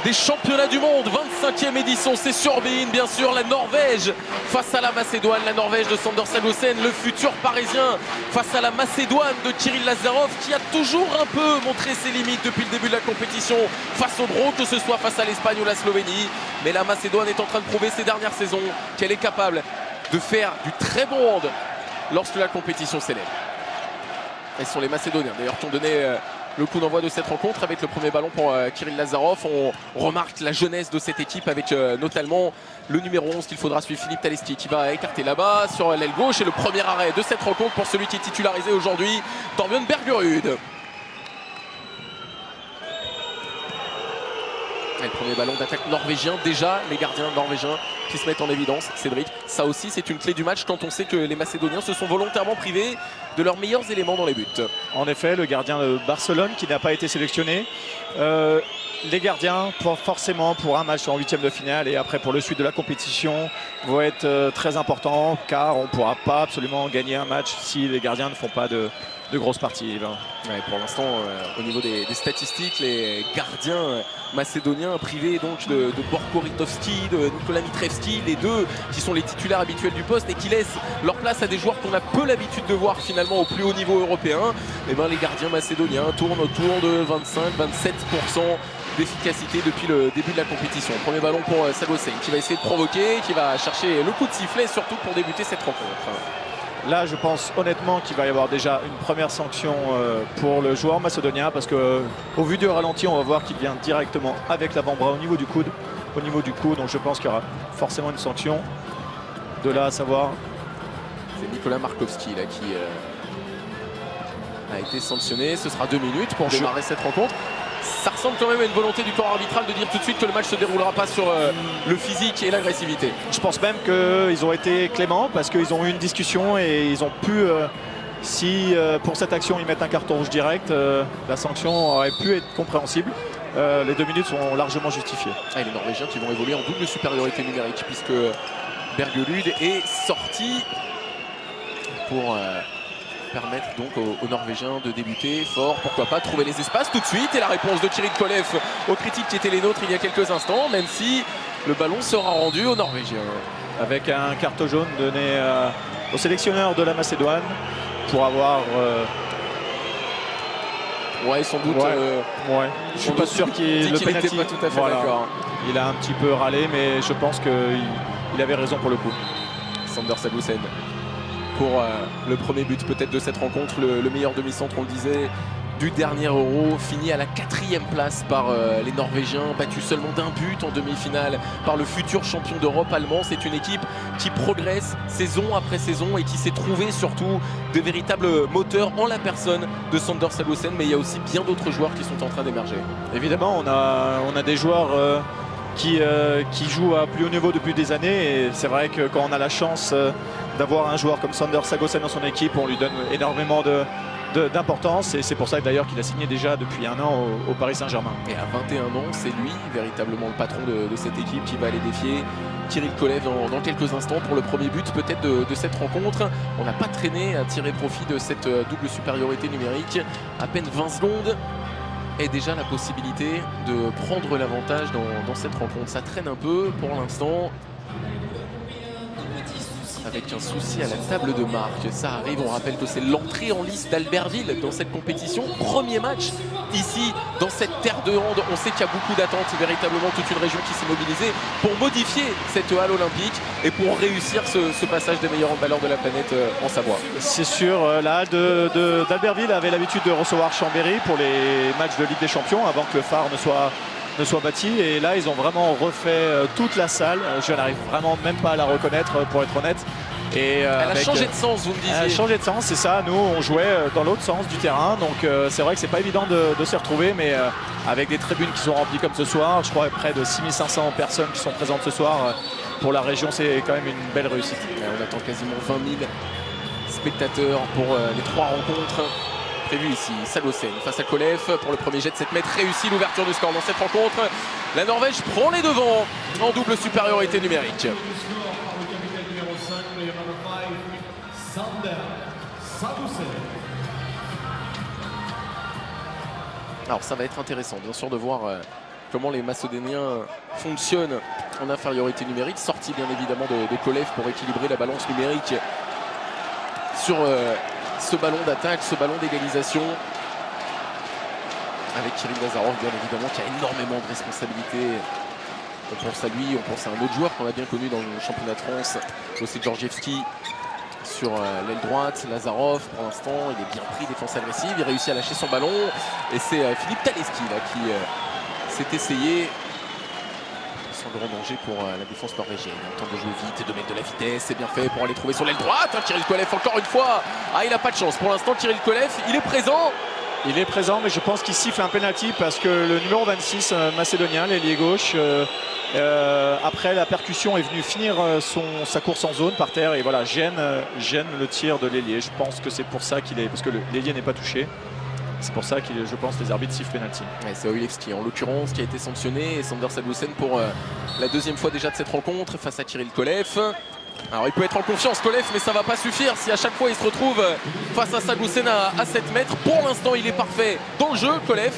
des championnats du monde. 25e édition, c'est sur Bein, bien sûr. La Norvège face à la Macédoine. La Norvège de Sander Sagosen, le futur parisien face à la Macédoine de Kirill Lazarov, qui a toujours un peu montré ses limites depuis le début de la compétition face au draw, que ce soit face à l'Espagne ou la Slovénie. Mais la Macédoine est en train de prouver ces dernières saisons qu'elle est capable de faire du très bon hand lorsque la compétition s'élève. Et ce sont les Macédoniens d'ailleurs qui ont donné le coup d'envoi de cette rencontre avec le premier ballon pour Kirill Lazarov. On remarque la jeunesse de cette équipe avec notamment le numéro 11 qu'il faudra suivre, Philippe Talesti, qui va écarter là-bas sur l'aile gauche. Et le premier arrêt de cette rencontre pour celui qui est titularisé aujourd'hui, Torbjørn Bergerud. Et le premier ballon d'attaque norvégien, déjà les gardiens norvégiens qui se mettent en évidence. Cédric, ça aussi c'est une clé du match quand on sait que les Macédoniens se sont volontairement privés de leurs meilleurs éléments dans les buts. En effet, le gardien de Barcelone qui n'a pas été sélectionné. Les gardiens, forcément pour un match en huitième de finale et après pour le suite de la compétition, vont être très importants, car on ne pourra pas absolument gagner un match si les gardiens ne font pas de grosses parties. Ouais, pour l'instant, au niveau des statistiques, les gardiens macédoniens privés donc de Borko Ritovski, de Nikola Mitrevski, les deux qui sont les titulaires habituels du poste et qui laissent leur place à des joueurs qu'on a peu l'habitude de voir finalement au plus haut niveau européen. Et ben, les gardiens macédoniens tournent autour de 25-27% d'efficacité depuis le début de la compétition. Premier ballon pour Sagosen qui va essayer de provoquer, qui va chercher le coup de sifflet surtout pour débuter cette rencontre. Là, je pense honnêtement qu'il va y avoir déjà une première sanction pour le joueur macédonien, parce qu'au vu du ralenti, on va voir qu'il vient directement avec l'avant-bras au niveau du coude. Donc je pense qu'il y aura forcément une sanction. De là à savoir... C'est Nicolas Markovski là, qui a été sanctionné. Ce sera 2 minutes pour démarrer cette rencontre. Ça ressemble quand même à une volonté du corps arbitral de dire tout de suite que le match ne se déroulera pas sur le physique et l'agressivité. Je pense même qu'ils ont été cléments parce qu'ils ont eu une discussion et ils ont pu, si pour cette action ils mettent un carton rouge direct, la sanction aurait pu être compréhensible. Les 2 minutes sont largement justifiées. Et les Norvégiens qui vont évoluer en double supériorité numérique puisque Bergerud est sorti pour... permettre donc aux Norvégiens de débuter fort, pourquoi pas trouver les espaces tout de suite. Et la réponse de Kirill Kolev aux critiques qui étaient les nôtres il y a quelques instants, même si le ballon sera rendu aux Norvégiens. Avec un carton jaune donné au sélectionneur de la Macédoine pour avoir... Ouais, sans doute. Je suis pas sûr qu'il le penalty. Pas tout à fait d'accord. Il a un petit peu râlé, mais je pense qu'il avait raison pour le coup. Sander Sagosen. Pour le premier but peut-être de cette rencontre, le meilleur demi-centre, on le disait, du dernier Euro, fini à la 4e place par les Norvégiens, battu seulement d'un but en demi-finale par le futur champion d'Europe allemand. C'est une équipe qui progresse saison après saison et qui s'est trouvé surtout de véritables moteurs en la personne de Sander Sagosen, mais il y a aussi bien d'autres joueurs qui sont en train d'émerger. Évidemment, on a des joueurs qui jouent à plus haut niveau depuis des années, et c'est vrai que quand on a la chance d'avoir un joueur comme Sander Sagosen dans son équipe, on lui donne énormément d'importance, et c'est pour ça d'ailleurs qu'il a signé déjà depuis 1 an au Paris Saint-Germain. Et à 21 ans, c'est lui véritablement le patron de cette équipe qui va aller défier Kirill Kolev dans quelques instants pour le premier but peut-être de cette rencontre. On n'a pas traîné à tirer profit de cette double supériorité numérique. À peine 20 secondes et déjà la possibilité de prendre l'avantage dans cette rencontre. Ça traîne un peu pour l'instant, avec un souci à la table de marque. Ça arrive, on rappelle que c'est l'entrée en lice d'Albertville dans cette compétition. Premier match ici dans cette terre de hand. On sait qu'il y a beaucoup d'attentes, véritablement toute une région qui s'est mobilisée pour modifier cette halle olympique et pour réussir ce passage des meilleurs handballeurs de la planète en Savoie. C'est sûr, la halle d'Albertville avait l'habitude de recevoir Chambéry pour les matchs de Ligue des Champions avant que le phare ne soit bâti, et là ils ont vraiment refait toute la salle. Je n'arrive vraiment même pas à la reconnaître pour être honnête. Et elle a changé de sens, vous me disiez. Elle a changé de sens, c'est ça. Nous on jouait dans l'autre sens du terrain, donc c'est vrai que c'est pas évident de s'y retrouver, mais avec des tribunes qui sont remplies comme ce soir, je crois près de 6500 personnes qui sont présentes ce soir, pour la région c'est quand même une belle réussite. On attend quasiment 20 000 spectateurs pour les 3 rencontres prévues ici. Sagosen face à Kolev pour le premier jet de 7 mètres, réussi l'ouverture du score dans cette rencontre. La Norvège prend les devants en double supériorité numérique. Alors ça va être intéressant bien sûr de voir comment les Macédoniens fonctionnent en infériorité numérique. Sortie bien évidemment de Kolev pour équilibrer la balance numérique sur ce ballon d'attaque, ce ballon d'égalisation. Avec Kirill Lazarov bien évidemment qui a énormément de responsabilités. On pense à lui, on pense à un autre joueur qu'on a bien connu dans le championnat de France, José Georgievski. Sur l'aile droite, Lazarov pour l'instant il est bien pris, défense agressive, il réussit à lâcher son ballon et c'est Philippe Taleski là, qui s'est essayé sans grand danger pour la défense norvégienne. Il tente de jouer vite et de mettre de la vitesse, c'est bien fait pour aller trouver sur l'aile droite. Kirill Kolev encore une fois, il n'a pas de chance pour l'instant. Kirill Kolev, il est présent. Il est présent, mais je pense qu'il siffle un penalty parce que le numéro 26 macédonien, l'ailier gauche, après la percussion est venu finir sa course en zone par terre et voilà, gêne le tir de l'ailier. Je pense que c'est pour ça qu'il est, parce que l'ailier n'est pas touché. C'est pour ça que je pense que les arbitres sifflent penalty. Ouais, c'est Oilevski en l'occurrence qui a été sanctionné et Sander Sagosen pour la deuxième fois déjà de cette rencontre face à Kirill Kolev. Alors il peut être en confiance Kolev, mais ça va pas suffire si à chaque fois il se retrouve face à Sagosen à 7 mètres. Pour l'instant il est parfait dans le jeu Kolev.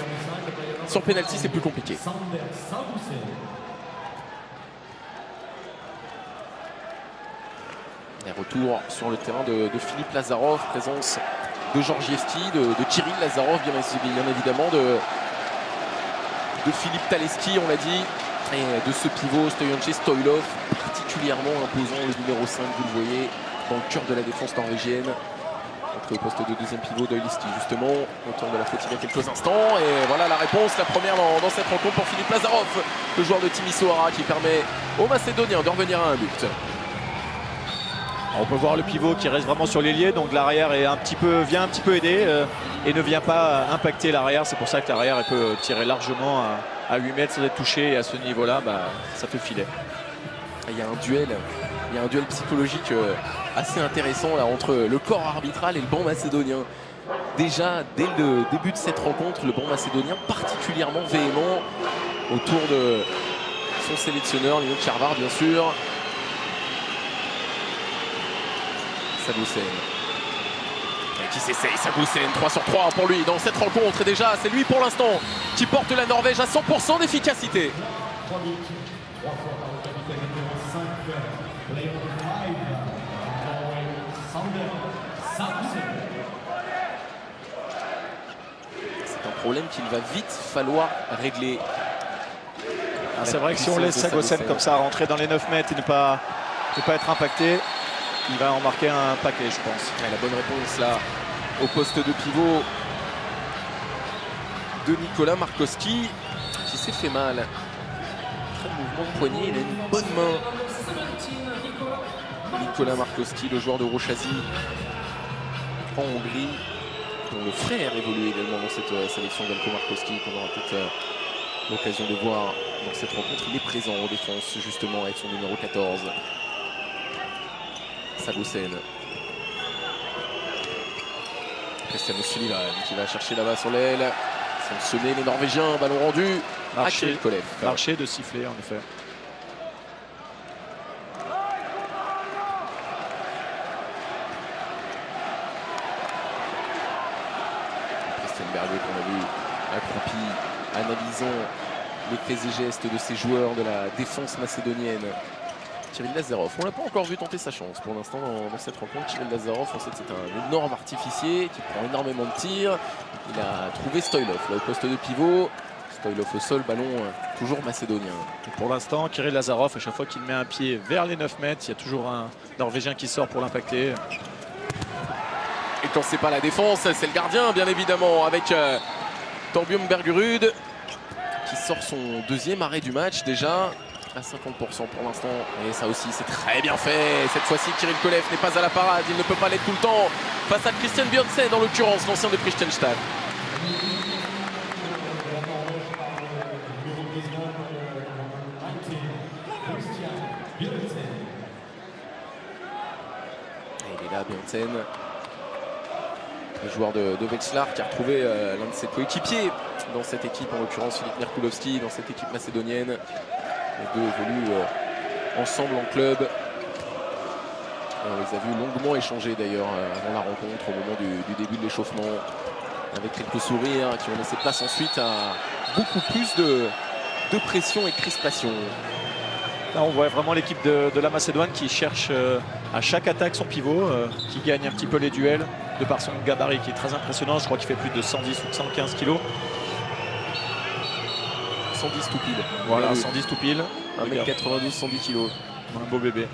Sur penalty c'est plus compliqué. Et retour sur le terrain de Philippe Lazarov, présence de Georgievski, de Kirill Lazarov bien évidemment, de Philippe Taleski on l'a dit, et de ce pivot Stoyanche Stoilov, particulièrement imposant, le numéro 5 vous le voyez, dans le cœur de la défense norvégienne. Entre le poste de deuxième pivot d'Oilevski justement, autant de la faute il y a quelques instants, et voilà la réponse, la première dans cette rencontre pour Philippe Lazarov, le joueur de Timisoara qui permet aux Macédoniens de revenir à un but. On peut voir le pivot qui reste vraiment sur l'ailier, donc l'arrière vient un petit peu aider et ne vient pas impacter l'arrière. C'est pour ça que l'arrière peut tirer largement à 8 mètres sans être touché, et à ce niveau-là, ça fait filet. Il y a un duel psychologique assez intéressant là, entre le corps arbitral et le banc macédonien. Déjà, dès le début de cette rencontre, le banc macédonien particulièrement véhément autour de son sélectionneur, Lino Tchervar bien sûr. Sagosen qui s'essaye, Sagosen 3 sur 3 pour lui dans cette rencontre, et déjà c'est lui pour l'instant qui porte la Norvège à 100% d'efficacité. C'est un problème qu'il va vite falloir régler. C'est vrai que si on laisse Sagosen comme ça rentrer dans les 9 mètres et ne pas être impacté, il va en marquer un paquet, je pense. La bonne réponse là au poste de pivot de Nicolas Markowski qui s'est fait mal. Très mouvement de poignet, il a une bonne main. Nicolas Markowski, le joueur de Rochazy en Hongrie, dont le frère évolue également dans cette sélection d'Elko Markowski, qu'on aura peut-être l'occasion de voir dans cette rencontre. Il est présent en défense justement avec son numéro 14. Sagosen. Cristiano Sullivan qui va chercher là-bas sur l'aile. Sanctionner les Norvégiens, ballon rendu à Kirill Kolev. Marché de siffler en effet. Christian Berger qu'on a vu accroupi, analysant les faits et gestes de ces joueurs de la défense macédonienne. Kirill Lazarov, on l'a pas encore vu tenter sa chance pour l'instant dans cette rencontre. Kirill Lazarov, en fait, c'est un énorme artificier qui prend énormément de tirs. Il a trouvé Stoilov là, au poste de pivot. Stoilov au sol, ballon toujours macédonien. Et pour l'instant, Kirill Lazarov, à chaque fois qu'il met un pied vers les 9 mètres, il y a toujours un Norvégien qui sort pour l'impacter. Et quand c'est pas la défense, c'est le gardien, bien évidemment, avec Torbjörn Bergerud qui sort son deuxième arrêt du match déjà. À 50% pour l'instant, et ça aussi c'est très bien fait. Cette fois-ci Kirill Kolev n'est pas à la parade, il ne peut pas l'être tout le temps face à Christian Bjørnsen, en l'occurrence l'ancien de Kristianstad. Et il est là Bjørnsen, le joueur de Wetzlar qui a retrouvé l'un de ses coéquipiers dans cette équipe, en l'occurrence Filip Mirkulovski, dans cette équipe macédonienne. Les deux évoluent ensemble en club. On les a vus longuement échanger d'ailleurs avant la rencontre, au moment du début de l'échauffement, avec quelques sourires qui ont laissé place ensuite à beaucoup plus de pression et de crispation. Là, on voit vraiment l'équipe de la Macédoine qui cherche à chaque attaque son pivot, qui gagne un petit peu les duels de par son gabarit qui est très impressionnant. Je crois qu'il fait plus de 110 ou 115 kilos. 110 tout pile. Voilà, 110 tout pile. 1m92, 110 kilos. Un beau bébé.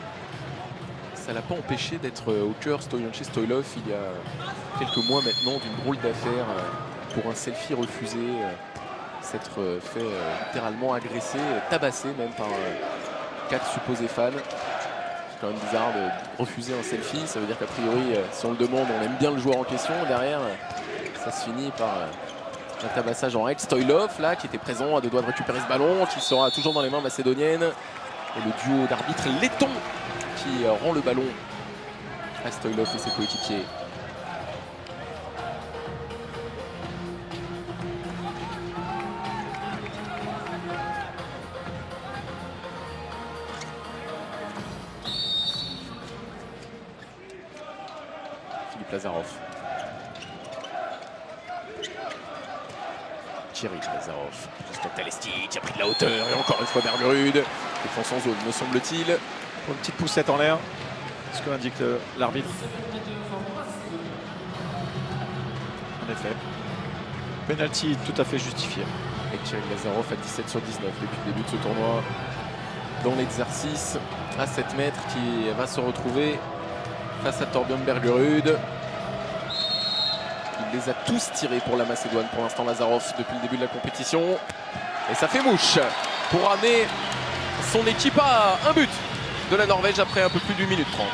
Ça l'a pas empêché d'être au cœur Stoilov il y a quelques mois maintenant d'une drôle d'affaire pour un selfie refusé, s'être fait littéralement agresser, tabassé même par 4 supposés fans. C'est quand même bizarre de refuser un selfie, ça veut dire qu'a priori si on le demande on aime bien le joueur en question, derrière ça se finit par un tabassage en règle. Stoilov là qui était présent à 2 doigts de récupérer ce ballon, qui sera toujours dans les mains macédoniennes, et le duo d'arbitres laiton qui rend le ballon à Stoilov et ses coéquipiers. Philippe Lazarov. Cyril Lazarov. Jusqu'à Talestic qui a pris de la hauteur et encore une fois Bergerud. Défense en zone me semble-t-il. Une petite poussette en l'air, ce que indique l'arbitre. En effet. Penalty tout à fait justifié. Et Cyril Lazarov à 17 sur 19 depuis le début de ce tournoi. Dans l'exercice à 7 mètres qui va se retrouver face à Torbjörn Bergerud. Il les a tous tirés pour la Macédoine pour l'instant Lazarov depuis le début de la compétition. Et ça fait mouche pour amener son équipe à un but de la Norvège après un peu plus d'1 minute 30.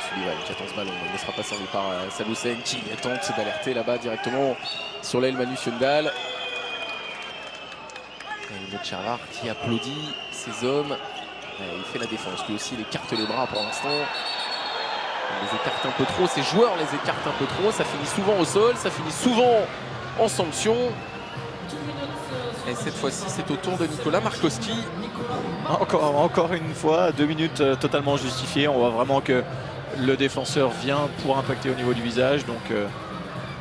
Sullivan qui attend ce ballon, il ne sera pas servi par Salusen qui tente d'alerter là-bas directement sur l'aile Manu Sjöndal. Et le Charlar qui applaudit ses hommes. Il fait la défense, lui aussi il écarte les bras pour l'instant. Il les écarte un peu trop, ses joueurs les écartent un peu trop, ça finit souvent au sol, ça finit souvent en sanction. Et cette fois-ci c'est au tour de Nicolas Markowski. Encore une fois, 2 minutes totalement justifiées. On voit vraiment que le défenseur vient pour impacter au niveau du visage. Donc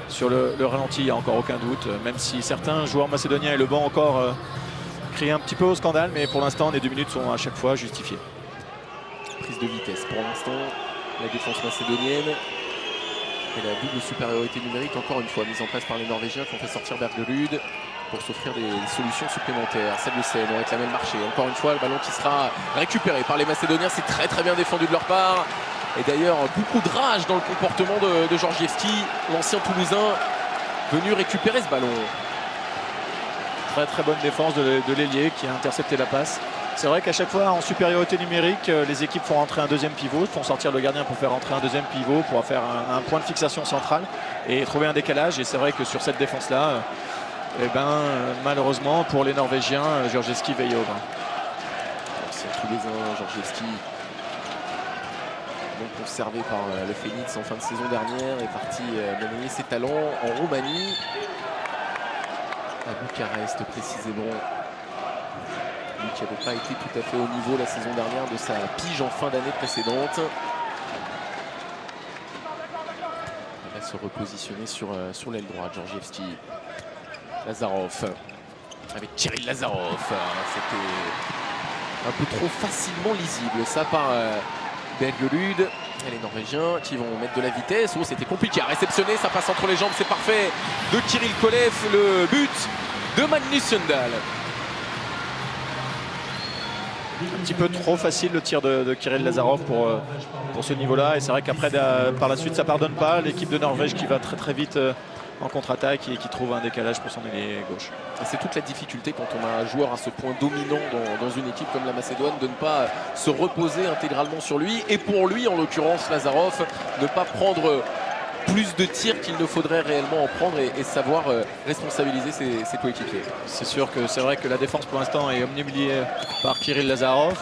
sur le ralenti, il n'y a encore aucun doute. Même si certains joueurs macédoniens et le banc encore crient un petit peu au scandale. Mais pour l'instant, les 2 minutes sont à chaque fois justifiées. Prise de vitesse pour l'instant. La défense macédonienne. Et la double supériorité numérique, encore une fois, mise en place par les Norvégiens qui ont fait sortir Bergerud pour s'offrir des solutions supplémentaires. Salusen, on réclamait le marché. Encore une fois, le ballon qui sera récupéré par les Macédoniens. C'est très très bien défendu de leur part. Et d'ailleurs, beaucoup de rage dans le comportement de Georgievski, l'ancien Toulousain, venu récupérer ce ballon. Très très bonne défense de l'ailier qui a intercepté la passe. C'est vrai qu'à chaque fois, en supériorité numérique, les équipes font rentrer un deuxième pivot, font sortir le gardien pour faire rentrer un deuxième pivot, pour faire un point de fixation central et trouver un décalage. Et c'est vrai que sur cette défense-là, malheureusement, pour les Norvégiens, Georgievski veille au vin. C'est un Toulousain, Georgievski. Donc conservé par le Phoenix en fin de saison dernière, est parti mener ses talents en Roumanie, à Bucarest précisément. Lui qui n'avait pas été tout à fait au niveau la saison dernière de sa pige en fin d'année précédente. Il va se repositionner sur l'aile droite, Georgievski. Lazarov avec Cyril Lazarov. C'était un peu trop facilement lisible ça par Bergerud. Et les Norvégiens qui vont mettre de la vitesse. Oh, c'était compliqué à réceptionner, ça passe entre les jambes, c'est parfait de Kirill Kolev, le but de Magnus Sjöndal. Un petit peu trop facile le tir de Kirill Lazarov pour ce niveau-là. Et c'est vrai qu'après, par la suite, ça ne pardonne pas. L'équipe de Norvège qui va très très vite en contre-attaque et qui trouve un décalage pour son ailier gauche. C'est toute la difficulté quand on a un joueur à ce point dominant dans une équipe comme la Macédoine de ne pas se reposer intégralement sur lui. Et pour lui, en l'occurrence Lazarov, ne pas prendre plus de tirs qu'il ne faudrait réellement en prendre et savoir responsabiliser ses coéquipiers. C'est sûr que c'est vrai que la défense pour l'instant est omnibliée par Kirill Lazarov,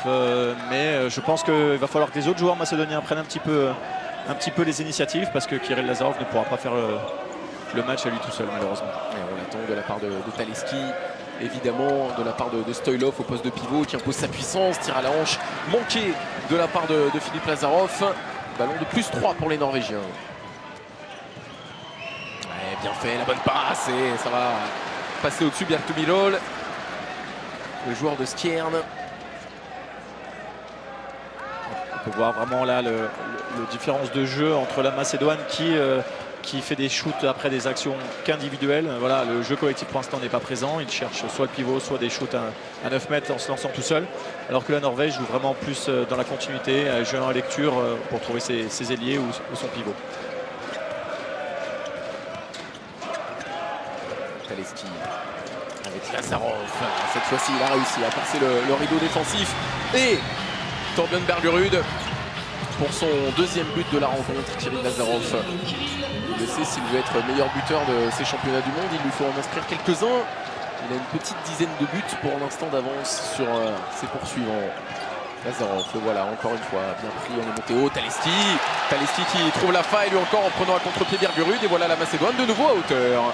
mais je pense qu'il va falloir que les autres joueurs macédoniens prennent un petit peu les initiatives parce que Kirill Lazarov ne pourra pas faire le match à lui tout seul malheureusement. Et on l'attend de la part de Taleski, évidemment de la part de Stoilov au poste de pivot qui impose sa puissance, tire à la hanche manqué de la part de Philippe Lazarov. Ballon de +3 pour les Norvégiens. Ouais, bien fait, la bonne passe et ça va passer au-dessus Bjarkemyrol, le joueur de Skjern. On peut voir vraiment là la différence de jeu entre la Macédoine qui fait des shoots après des actions qu'individuelles. Voilà, le jeu collectif pour l'instant n'est pas présent. Il cherche soit le pivot, soit des shoots à 9 mètres en se lançant tout seul. Alors que la Norvège joue vraiment plus dans la continuité, jeu en lecture pour trouver ses ailiers ou son pivot. Taleski avec Lazarov. Cette fois-ci, il a réussi à passer le rideau défensif. Et Torbjørn Bergerud pour son deuxième but de la rencontre. Kirill Lazarov, il le sait, s'il veut être meilleur buteur de ces championnats du monde, il lui faut en inscrire quelques-uns. Il a une petite dizaine de buts pour l'instant d'avance sur ses poursuivants. Lazarov, le voilà encore une fois, bien pris, on est monté haut. Taleski qui trouve la faille lui encore en prenant à contre-pied Bergerud. Et voilà la Macédoine de nouveau à hauteur.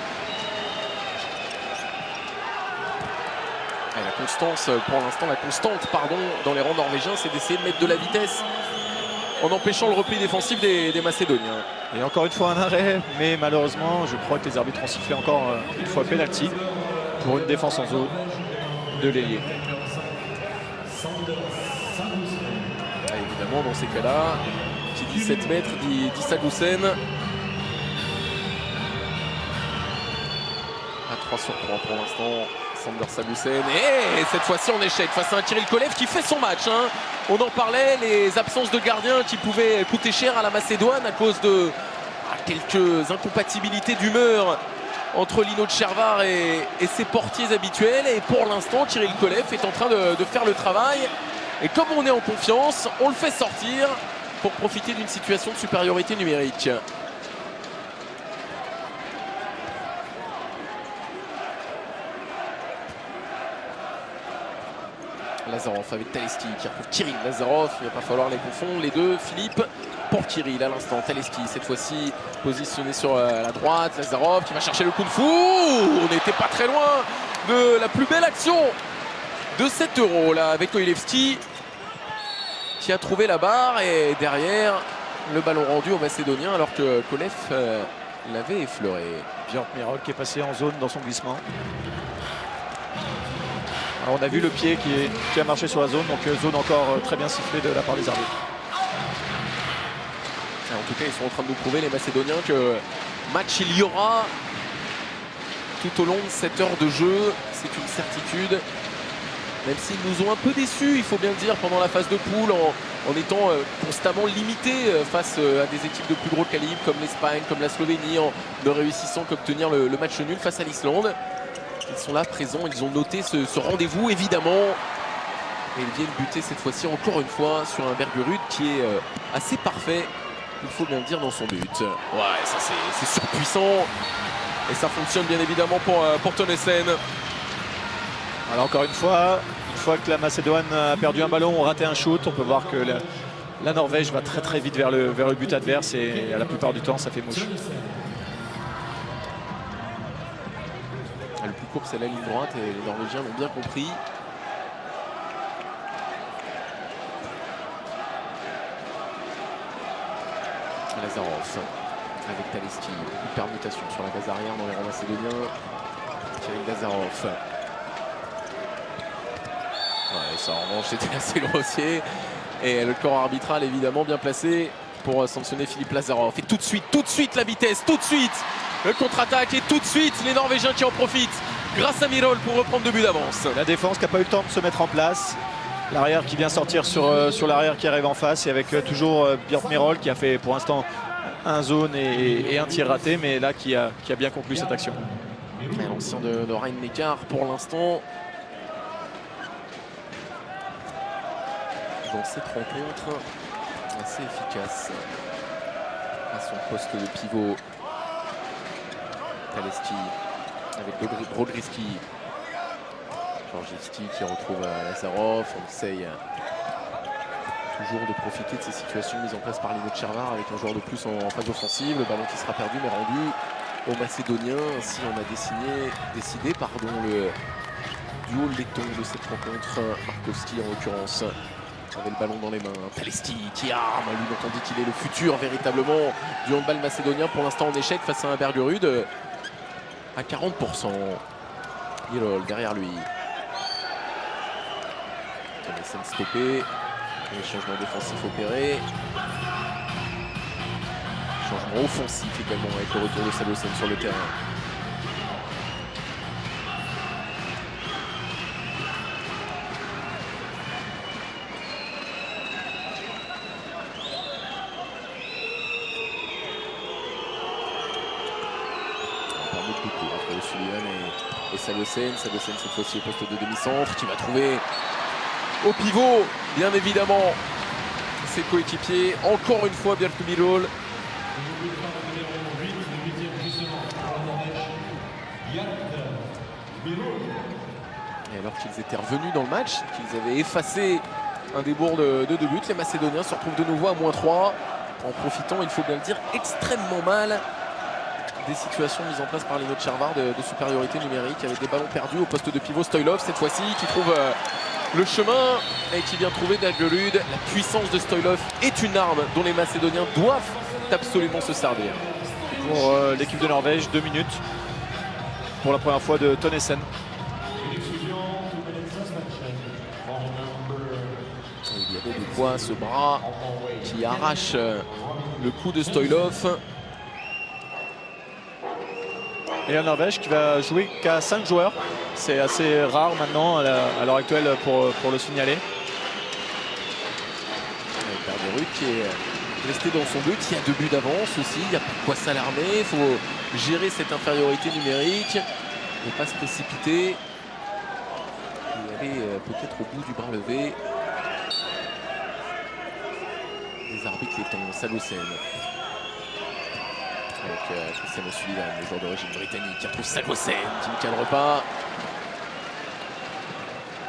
Et la constance, pour l'instant, la constante dans les rangs norvégiens, c'est d'essayer de mettre de la vitesse en empêchant le repli défensif des Macédoniens. Et encore une fois un arrêt, mais malheureusement, je crois que les arbitres ont sifflé encore une fois penalty pour une défense en zone de l'ailier. Évidemment, dans ces cas-là, qui dit 7 mètres, dit Sagosen. À 3 sur 3 pour l'instant. Sander Sagosen, et cette fois-ci en échec face à un Kirill Kolev qui fait son match. On en parlait, les absences de gardiens qui pouvaient coûter cher à la Macédoine à cause de quelques incompatibilités d'humeur entre Lino Tchervar et ses portiers habituels. Et pour l'instant, Kirill Kolev est en train de faire le travail. Et comme on est en confiance, on le fait sortir pour profiter d'une situation de supériorité numérique. Lazarov avec Taleski qui retrouve Kirill Lazarov. Il ne va pas falloir les confondre les deux. Philippe pour Kirill à l'instant. Taleski cette fois-ci positionné sur la droite. Lazarov qui va chercher le coup de fou. On n'était pas très loin de la plus belle action de cet Euro là avec Koilevski qui a trouvé la barre. Et derrière le ballon rendu aux Macédoniens alors que Kolev l'avait effleuré. Bjarkemyrol qui est passé en zone dans son glissement. Alors on a vu le pied qui a marché sur la zone, donc zone encore très bien sifflée de la part des arbitres. En tout cas, ils sont en train de nous prouver, les Macédoniens, que match il y aura tout au long de cette heure de jeu. C'est une certitude. Même s'ils nous ont un peu déçus, il faut bien le dire, pendant la phase de poule, en étant constamment limités face à des équipes de plus gros calibre comme l'Espagne, comme la Slovénie, en ne réussissant qu'obtenir le match nul face à l'Islande. Ils sont là, présents, ils ont noté ce rendez-vous, évidemment. Et ils viennent buter cette fois-ci, encore une fois, sur un Bergerud qui est assez parfait, il faut bien le dire, dans son but. Ouais, ça c'est surpuissant. Et ça fonctionne bien évidemment pour Tønnesen. Alors encore une fois que la Macédoine a perdu un ballon, on raté un shoot, on peut voir que la Norvège va très très vite vers le but adverse et la plupart du temps ça fait mouche. Le plus court c'est la ligne droite et les Norvégiens l'ont bien compris. Lazarov avec Taleski, une permutation sur la base arrière dans les rangs macédoniens. Kirill Lazarov. Ouais, ça en revanche c'était assez grossier. Et le corps arbitral évidemment bien placé pour sanctionner Philippe Lazarov. Et tout de suite la vitesse, tout de suite le contre-attaque et tout de suite les Norvégiens qui en profitent grâce à Myrol pour reprendre 2 buts d'avance. La défense qui n'a pas eu le temps de se mettre en place. L'arrière qui vient sortir sur l'arrière qui arrive en face et avec toujours Bjarkemyrol qui a fait pour l'instant un zone et un tir raté, mais là qui a bien conclu cette action. L'ancien de Rhein-Neckar pour l'instant. Dans cette rencontre assez efficace à son poste de pivot. Taleski avec Brodriski. Georgievski qui retrouve Lazarov. On essaye toujours de profiter de ces situations mises en place par Lino Tchervar avec un joueur de plus en phase offensive. Le ballon qui sera perdu mais rendu aux Macédoniens. Ainsi on a décidé le duo letton de cette rencontre. Markowski en l'occurrence avait le ballon dans les mains. Talesti qui arme, lui dont on dit qu'il est le futur véritablement du handball macédonien. Pour l'instant en échec face à un Bergerud à 40%. Girol derrière lui. Tonesen stoppé. Et changement défensif opéré. Changement offensif également avec le retour de Sagosen sur le terrain. Entre Sullivan et Sagosen. Sagosen cette fois-ci au poste de demi-centre qui va trouver au pivot bien évidemment ses coéquipiers. Encore une fois Bjarke Birol. Et alors qu'ils étaient revenus dans le match, qu'ils avaient effacé un débours de 2 buts, les Macédoniens se retrouvent de nouveau à -3 en profitant, il faut bien le dire, extrêmement mal des situations mises en place par Lino Tchervar de supériorité numérique avec des ballons perdus au poste de pivot. Stoilov cette fois-ci qui trouve le chemin et qui vient trouver Bergerud. La puissance de Stoilov est une arme dont les Macédoniens doivent absolument se servir. Pour l'équipe de Norvège, 2 minutes pour la première fois de Tonesen. Il y avait de quoi ce bras qui arrache le coup de Stoilov. Et la Norvège qui va jouer qu'à 5 joueurs. C'est assez rare maintenant à l'heure actuelle pour le signaler. Bergerud qui est resté dans son but. Il y a 2 buts d'avance aussi. Il y a quoi s'alarmer. Il faut gérer cette infériorité numérique. Ne pas se précipiter. Et aller peut-être au bout du bras levé. Les arbitres lettons, Sagosen. Avec Christian Sullivan, le joueur d'origine britannique, qui retrouve Sagosen, qui ne cadre pas.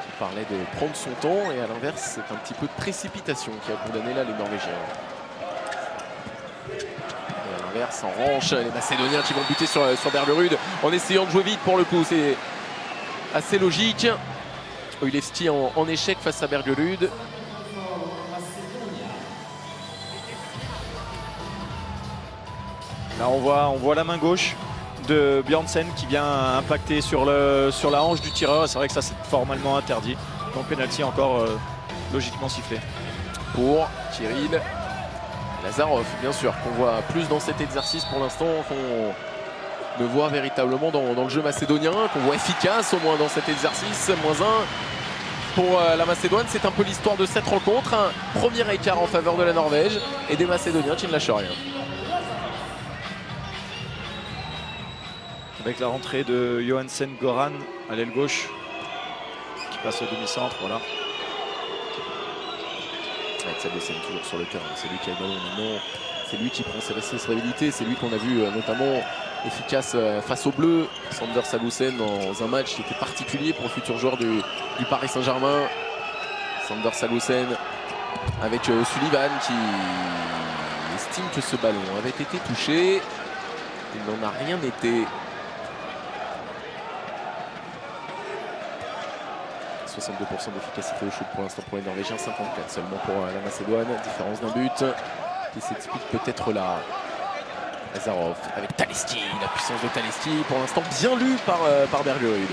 Qui parlait de prendre son temps, et à l'inverse, c'est un petit peu de précipitation qui a condamné là les Norvégiens. Et à l'inverse, en revanche, les Macédoniens qui vont buter sur Bergerud en essayant de jouer vite pour le coup. C'est assez logique. Oilevski en échec face à Bergerud. Là on voit la main gauche de Bjørnsen qui vient impacter sur la hanche du tireur. C'est vrai que ça c'est formalement interdit. Donc penalty encore logiquement sifflé. Pour Kirill Lazarov, bien sûr, qu'on voit plus dans cet exercice pour l'instant, qu'on ne voit véritablement dans le jeu macédonien, qu'on voit efficace au moins dans cet exercice. -1 pour la Macédoine. C'est un peu l'histoire de cette rencontre. Un premier écart en faveur de la Norvège et des Macédoniens qui ne lâchent rien. Avec la rentrée de Johansen Goran à l'aile gauche qui passe au demi-centre, voilà. Avec Sagosen toujours sur le terrain, c'est lui qui a le ballon maintenant, c'est lui qui prend ses responsabilités, c'est lui qu'on a vu notamment efficace face aux Bleus. Sander Sagosen dans un match qui était particulier pour le futur joueur du Paris Saint-Germain. Sander Sagosen avec Sullivan qui estime que ce ballon avait été touché. Il n'en a rien été. 62% d'efficacité au shoot pour l'instant pour les Norvégiens, 54 seulement pour la Macédoine. Différence d'un but qui s'explique peut-être là. Lazarov avec Talesti, la puissance de Talesti pour l'instant bien lu par Bergerud.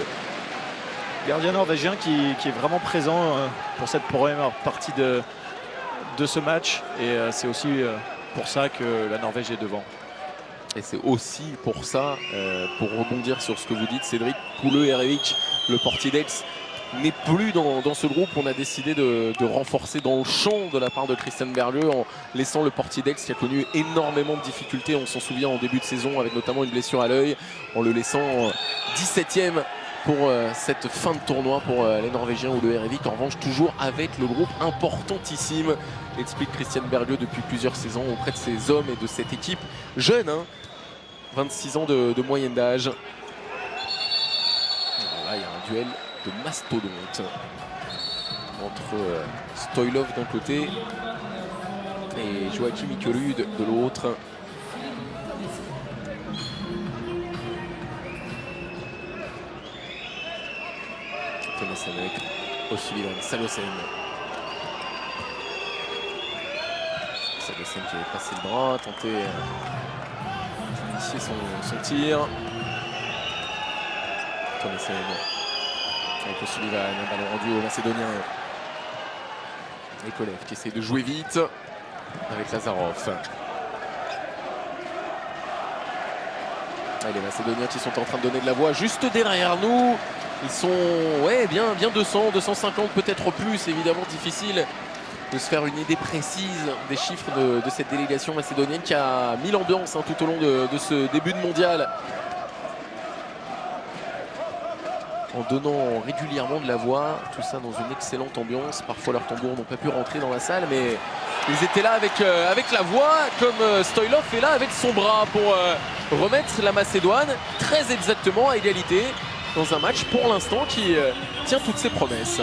Gardien norvégien qui est vraiment présent pour cette première partie de ce match. Et c'est aussi pour ça que la Norvège est devant. Et c'est aussi pour ça, pour rebondir sur ce que vous dites, Cédric Koule-Erevik, le portier d'Aix, n'est plus dans ce groupe. On a décidé de renforcer dans le champ de la part de Christian Berleux en laissant le portier d'Aix qui a connu énormément de difficultés. On s'en souvient en début de saison avec notamment une blessure à l'œil, en le laissant 17e pour cette fin de tournoi pour les Norvégiens ou de Erevik. En revanche, toujours avec le groupe importantissime, explique Christian Berleux depuis plusieurs saisons auprès de ces hommes et de cette équipe jeune, hein, 26 ans de moyenne d'âge. Là, il y a un duel de mastodonte entre Stoilov d'un côté et Joachim Ikelud de l'autre. avec O'Sullivan, Salocène. Salocène qui avait passé le bras, tenté d'initier son tir. Tonesen avec O'Sullivan, un ballon rendu au Macédonien. Nikolev qui essaie de jouer vite avec Lazarov. Les Macédoniens qui sont en train de donner de la voix juste derrière nous. Ils sont bien 200, 250, peut-être plus. Évidemment difficile de se faire une idée précise des chiffres de cette délégation macédonienne qui a mis l'ambiance tout au long de ce début de mondial. En donnant régulièrement de la voix, tout ça dans une excellente ambiance. Parfois leurs tambours n'ont pas pu rentrer dans la salle, mais ils étaient là avec la voix, comme Stoilov est là avec son bras pour remettre la Macédoine très exactement à égalité dans un match pour l'instant qui tient toutes ses promesses.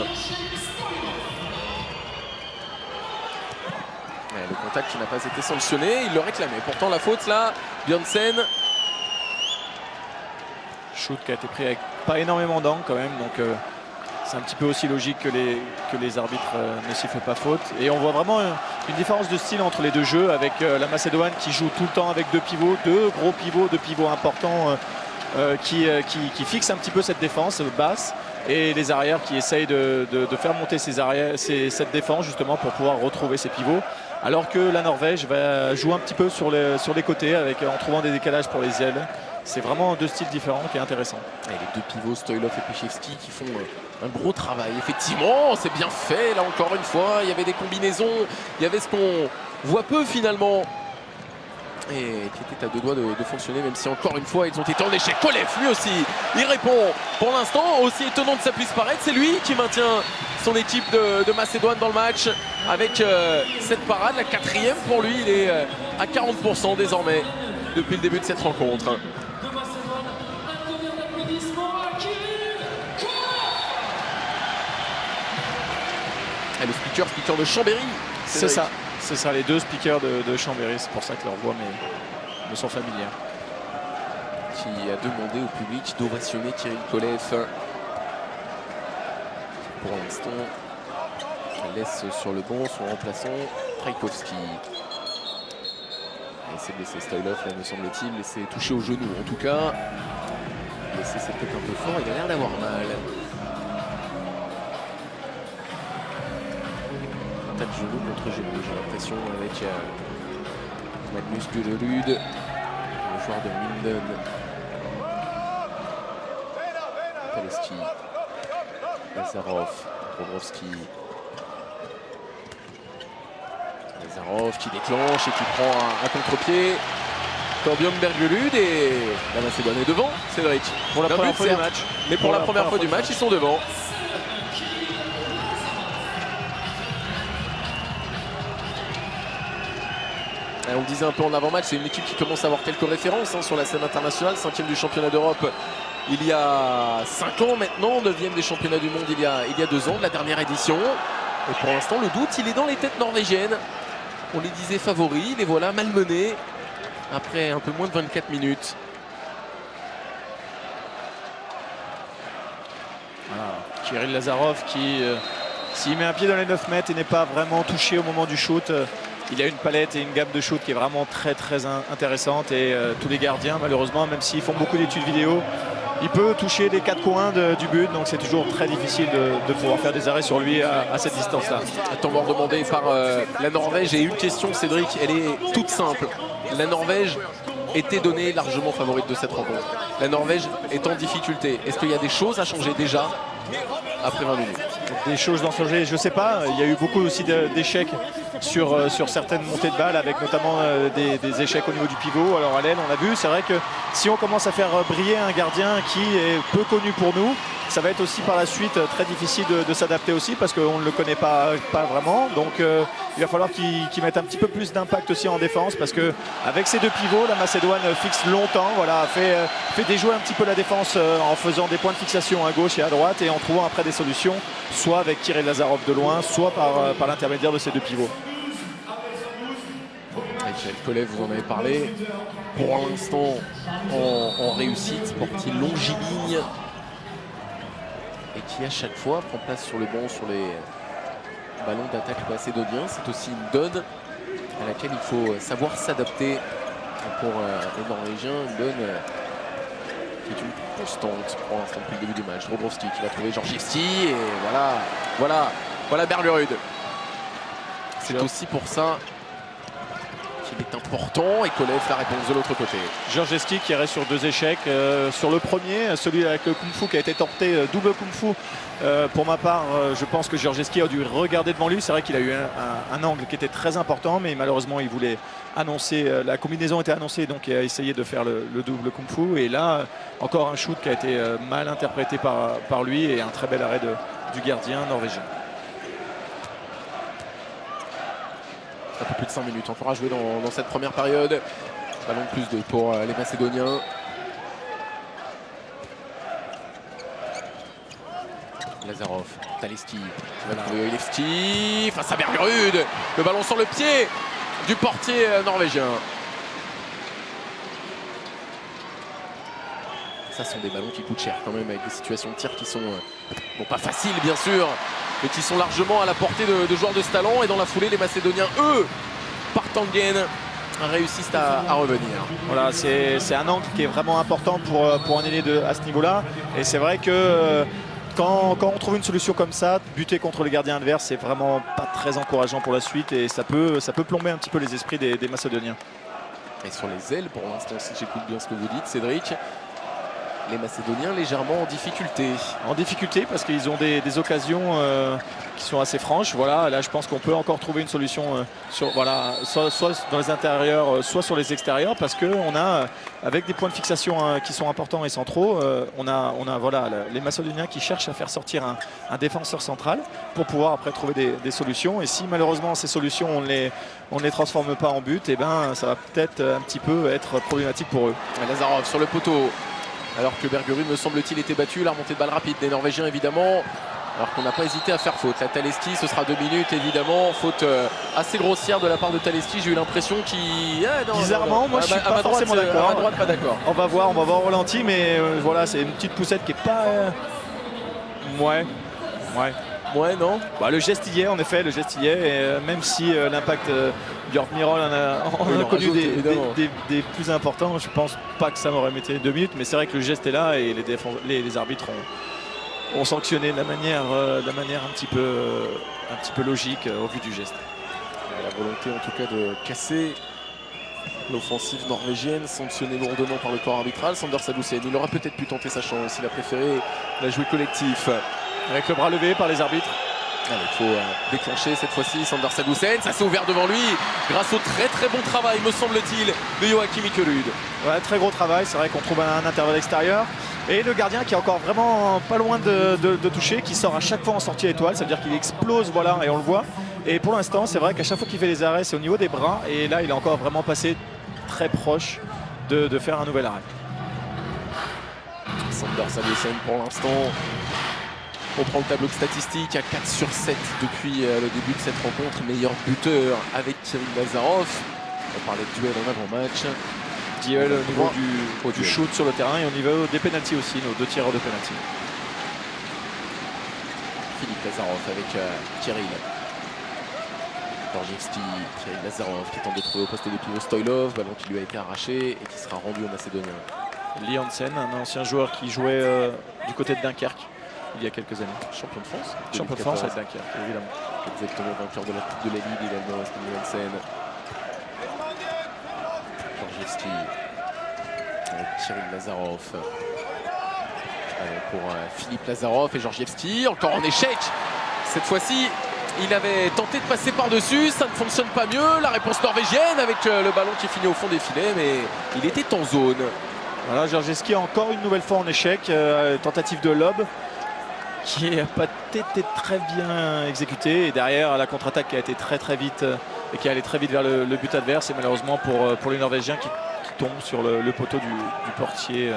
Le contact qui n'a pas été sanctionné, il le réclamait. Pourtant la faute là, Bjørnsen. Shoot qui a été pris avec pas énormément d'angles quand même, donc c'est un petit peu aussi logique que les arbitres ne sifflent pas faute. Et on voit vraiment une différence de style entre les deux jeux, avec la Macédoine qui joue tout le temps avec deux gros pivots, deux pivots importants qui fixent un petit peu cette défense basse, et les arrières qui essayent de faire monter cette défense justement pour pouvoir retrouver ces pivots. Alors que la Norvège va jouer un petit peu sur les côtés en trouvant des décalages pour les ailes. C'est vraiment deux styles différents qui est intéressant. Et les deux pivots, Stoilov et Pichevski, qui font un gros travail. Effectivement, c'est bien fait. Là, encore une fois, il y avait des combinaisons. Il y avait ce qu'on voit peu finalement. Et qui était à deux doigts de fonctionner, même si encore une fois, ils ont été en échec. Kolev, lui aussi, il répond. Pour l'instant, aussi étonnant que ça puisse paraître, c'est lui qui maintient son équipe de Macédoine dans le match. Avec cette parade, la quatrième pour lui, il est à 40% désormais depuis le début de cette rencontre. Le speaker de Chambéry. C'est ça, les deux speakers de Chambéry, c'est pour ça que leurs voix me sont familières. Qui a demandé au public d'ovationner Kirill Kolev. Pour l'instant, il laisse sur le banc son remplaçant, Trajkovski. Il s'est blessé Stoilov, là, me semble-t-il, il s'est touché au genou en tout cas. Laissé cette tête un peu fort, il a l'air d'avoir mal. Genou contre genou, j'ai l'impression, avec Magnus Bjørnerud, le joueur de Minden. Paleski, Lazarov, Bobrovski. Lazarov qui déclenche et qui prend un contre-pied. Torbjørn Bergelud, et la Macédoine est devant, Cédric. Pour la première fois du match. Mais pour la première fois du match, ils sont devant. On le disait un peu en avant-match, c'est une équipe qui commence à avoir quelques références sur la scène internationale. 5e du championnat d'Europe il y a 5 ans maintenant, 9e des championnats du monde il y a 2 ans, de la dernière édition. Et pour l'instant, le doute, il est dans les têtes norvégiennes. On les disait favoris, les voilà malmenés après un peu moins de 24 minutes. Voilà. Kirill Lazarov qui, s'il met un pied dans les 9 mètres et n'est pas vraiment touché au moment du shoot, il a une palette et une gamme de shoot qui est vraiment très intéressante, et tous les gardiens malheureusement, même s'ils font beaucoup d'études vidéo, il peut toucher les 4 coins du but, donc c'est toujours très difficile de pouvoir faire des arrêts sur lui à cette distance-là. Attends, demandé par la Norvège, et une question, Cédric, elle est toute simple. La Norvège était donnée largement favorite de cette rencontre. La Norvège est en difficulté. Est-ce qu'il y a des choses à changer déjà après 20 minutes? Des choses dans ce jeu, je ne sais pas. Il y a eu beaucoup aussi d'échecs sur certaines montées de balles, avec notamment des échecs au niveau du pivot. Alors à l'aile, on a vu, c'est vrai que si on commence à faire briller un gardien qui est peu connu pour nous, ça va être aussi par la suite très difficile de s'adapter aussi, parce qu'on ne le connaît pas vraiment. Donc il va falloir qu'il mette un petit peu plus d'impact aussi en défense, parce qu'avec ces deux pivots, la Macédoine fixe longtemps, voilà, fait déjouer un petit peu la défense en faisant des points de fixation à gauche et à droite, et en trouvant après des solutions, soit avec Kirill Lazarov de loin, soit par l'intermédiaire de ces deux pivots. Kolev, vous en avez parlé, pour l'instant en réussite, portier longiligne. Et et qui à chaque fois prend place sur le banc sur les ballons d'attaque macédoniens. C'est aussi une donne à laquelle il faut savoir s'adapter pour les Norvégiens. Une donne qui est une constante pour l'instant depuis le début du match. Bobrovsky qui va trouver Georgievski et voilà Bergerud. C'est aussi pour ça qu'il est important et Kolev la réponse de l'autre côté. Georgievski qui reste sur 2 échecs. Sur le premier, celui avec le Kung Fu qui a été tenté, double Kung Fu. Pour ma part, je pense que Georgievski a dû regarder devant lui. C'est vrai qu'il a eu un angle qui était très important, mais malheureusement il voulait annoncer, la combinaison était annoncée, donc il a essayé de faire le double Kung Fu. Et là, encore un shoot qui a été mal interprété par lui et un très bel arrêt du gardien norvégien. Un peu plus de 5 minutes encore à jouer dans cette première période. Ballon de plus 2 pour les Macédoniens. Lazarov, Taleski, Ilevski face à Bergerud. Le ballon sur le pied du portier norvégien. Ça sont des ballons qui coûtent cher quand même, avec des situations de tir qui sont bon, pas faciles bien sûr, mais qui sont largement à la portée de joueurs de ce talent. Et dans la foulée, les Macédoniens, eux, partent en gain, réussissent à revenir. Voilà, c'est un angle qui est vraiment important pour un ailier à ce niveau-là. Et c'est vrai que quand on trouve une solution comme ça, buter contre les gardiens adverses, c'est vraiment pas très encourageant pour la suite. Et ça peut plomber un petit peu les esprits des Macédoniens. Et sur les ailes, pour l'instant, si j'écoute bien ce que vous dites, Cédric, les Macédoniens légèrement en difficulté. En difficulté parce qu'ils ont des occasions qui sont assez franches. Voilà, là je pense qu'on peut encore trouver une solution soit dans les intérieurs, soit sur les extérieurs, parce qu'on a, avec des points de fixation qui sont importants et centraux, on a voilà, les Macédoniens qui cherchent à faire sortir un défenseur central pour pouvoir après trouver des solutions. Et si malheureusement ces solutions on ne les transforme pas en but, et ben ça va peut-être un petit peu être problématique pour eux. Lazarov sur le poteau. Alors que Bergerud, me semble-t-il, était battu. La remontée de balle rapide des Norvégiens, évidemment. Alors qu'on n'a pas hésité à faire faute. La Taleski, ce sera 2 minutes, évidemment. Faute assez grossière de la part de Taleski. J'ai eu l'impression qu'il... Bizarrement, moi je suis pas forcément d'accord. À droite, pas d'accord. On va voir au ralenti, mais voilà, c'est une petite poussette qui est pas... Ouais, non. Le geste y est, en effet, le geste y est. Et même si l'impact Björk Mirol en a connu des plus importants, je pense pas que ça m'aurait mis 2 minutes. Mais c'est vrai que le geste est là et les arbitres ont sanctionné de la manière un petit peu logique au vu du geste. La volonté en tout cas de casser l'offensive norvégienne, sanctionnée lourdement par le corps arbitral. Sander Sagosen, il aurait peut-être pu tenter sa chance. Il a préféré la jouer collectif. Avec le bras levé par les arbitres. Il faut déclencher cette fois-ci Sander Sagosen. Ça s'est ouvert devant lui grâce au très bon travail, me semble-t-il, de Joachim Ikerud. Ouais, très gros travail. C'est vrai qu'on trouve un intervalle extérieur. Et le gardien qui est encore vraiment pas loin de toucher, qui sort à chaque fois en sortie étoile. Ça veut dire qu'il explose, voilà, et on le voit. Et pour l'instant, c'est vrai qu'à chaque fois qu'il fait les arrêts, c'est au niveau des bras. Et là, il est encore vraiment passé très proche de faire un nouvel arrêt. Sander Sagosen pour l'instant. On prend le tableau statistique à 4 sur 7 depuis le début de cette rencontre. Meilleur buteur avec Kirill Lazarov. On parlait de duel en avant-match. Duel au niveau du shoot sur le terrain et au niveau des pénaltys aussi, nos 2 tireurs de pénalty. Philippe Lazarov avec Kirill. Georgievski, Kirill Lazarov qui tente de trouver au poste de pivot Stoilov. Ballon qui lui a été arraché et qui sera rendu aux Macédoniens. Lee Hansen, un ancien joueur qui jouait du côté de Dunkerque il y a quelques années. Champion de France. Champion de France avec Dunkerque, évidemment. Exactement, vainqueur de la Coupe de la Ligue également, Lee Hansen. Georgievski avec Kirill Lazarov. Pour Philippe Lazarov et Georgievski, encore en échec. Cette fois-ci, il avait tenté de passer par-dessus, ça ne fonctionne pas mieux. La réponse norvégienne avec le ballon qui finit au fond des filets, mais il était en zone. Voilà, Georgievski encore une nouvelle fois en échec. Tentative de lob qui n'a pas été très bien exécutée. Et derrière, la contre-attaque qui a été très vite et qui allait très vite vers le but adverse. Et malheureusement pour les Norvégiens qui tombent sur le poteau du portier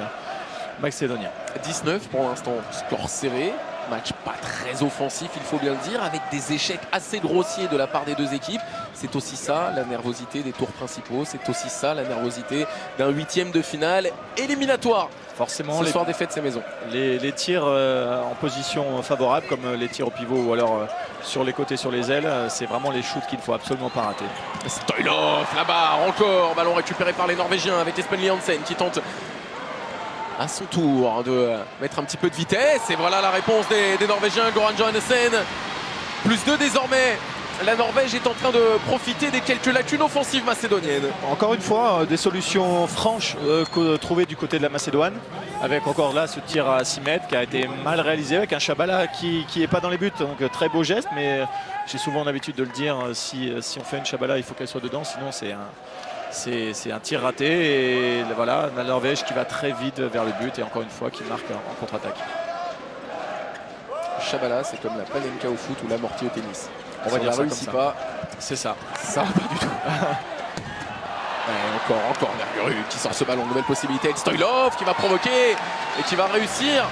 macédonien. 19 pour l'instant, score serré. Match pas très offensif, il faut bien le dire, avec des échecs assez grossiers de la part des deux équipes. C'est aussi ça la nervosité des tours principaux, c'est aussi ça la nervosité d'un 8e de finale éliminatoire forcément, ce soir défaite, c'est maison. Les tirs en position favorable, comme les tirs au pivot ou alors sur les côtés, sur les ailes, c'est vraiment les shoots qu'il ne faut absolument pas rater. Stoilov, là-bas, encore, ballon récupéré par les Norvégiens avec Espen Liansen qui tente à son tour de mettre un petit peu de vitesse. Et voilà la réponse des Norvégiens, Goran Johannessen. +2 désormais. La Norvège est en train de profiter des quelques lacunes offensives macédoniennes. Encore une fois, des solutions franches trouvées du côté de la Macédoine, avec encore là ce tir à 6 mètres qui a été mal réalisé avec un Chabala qui n'est pas dans les buts. Donc très beau geste, mais j'ai souvent l'habitude de le dire, si on fait une Chabala, il faut qu'elle soit dedans, sinon c'est un tir raté. Et voilà, la Norvège qui va très vite vers le but et encore une fois qui marque en contre-attaque. Chabala, c'est comme la panenka au foot ou l'amorti au tennis. On va dire ça réussit comme ça. pas. C'est ça. Ça va pas du tout. Ouais, encore Merguru qui sort ce ballon. Nouvelle possibilité de Stoilov qui va provoquer et qui va réussir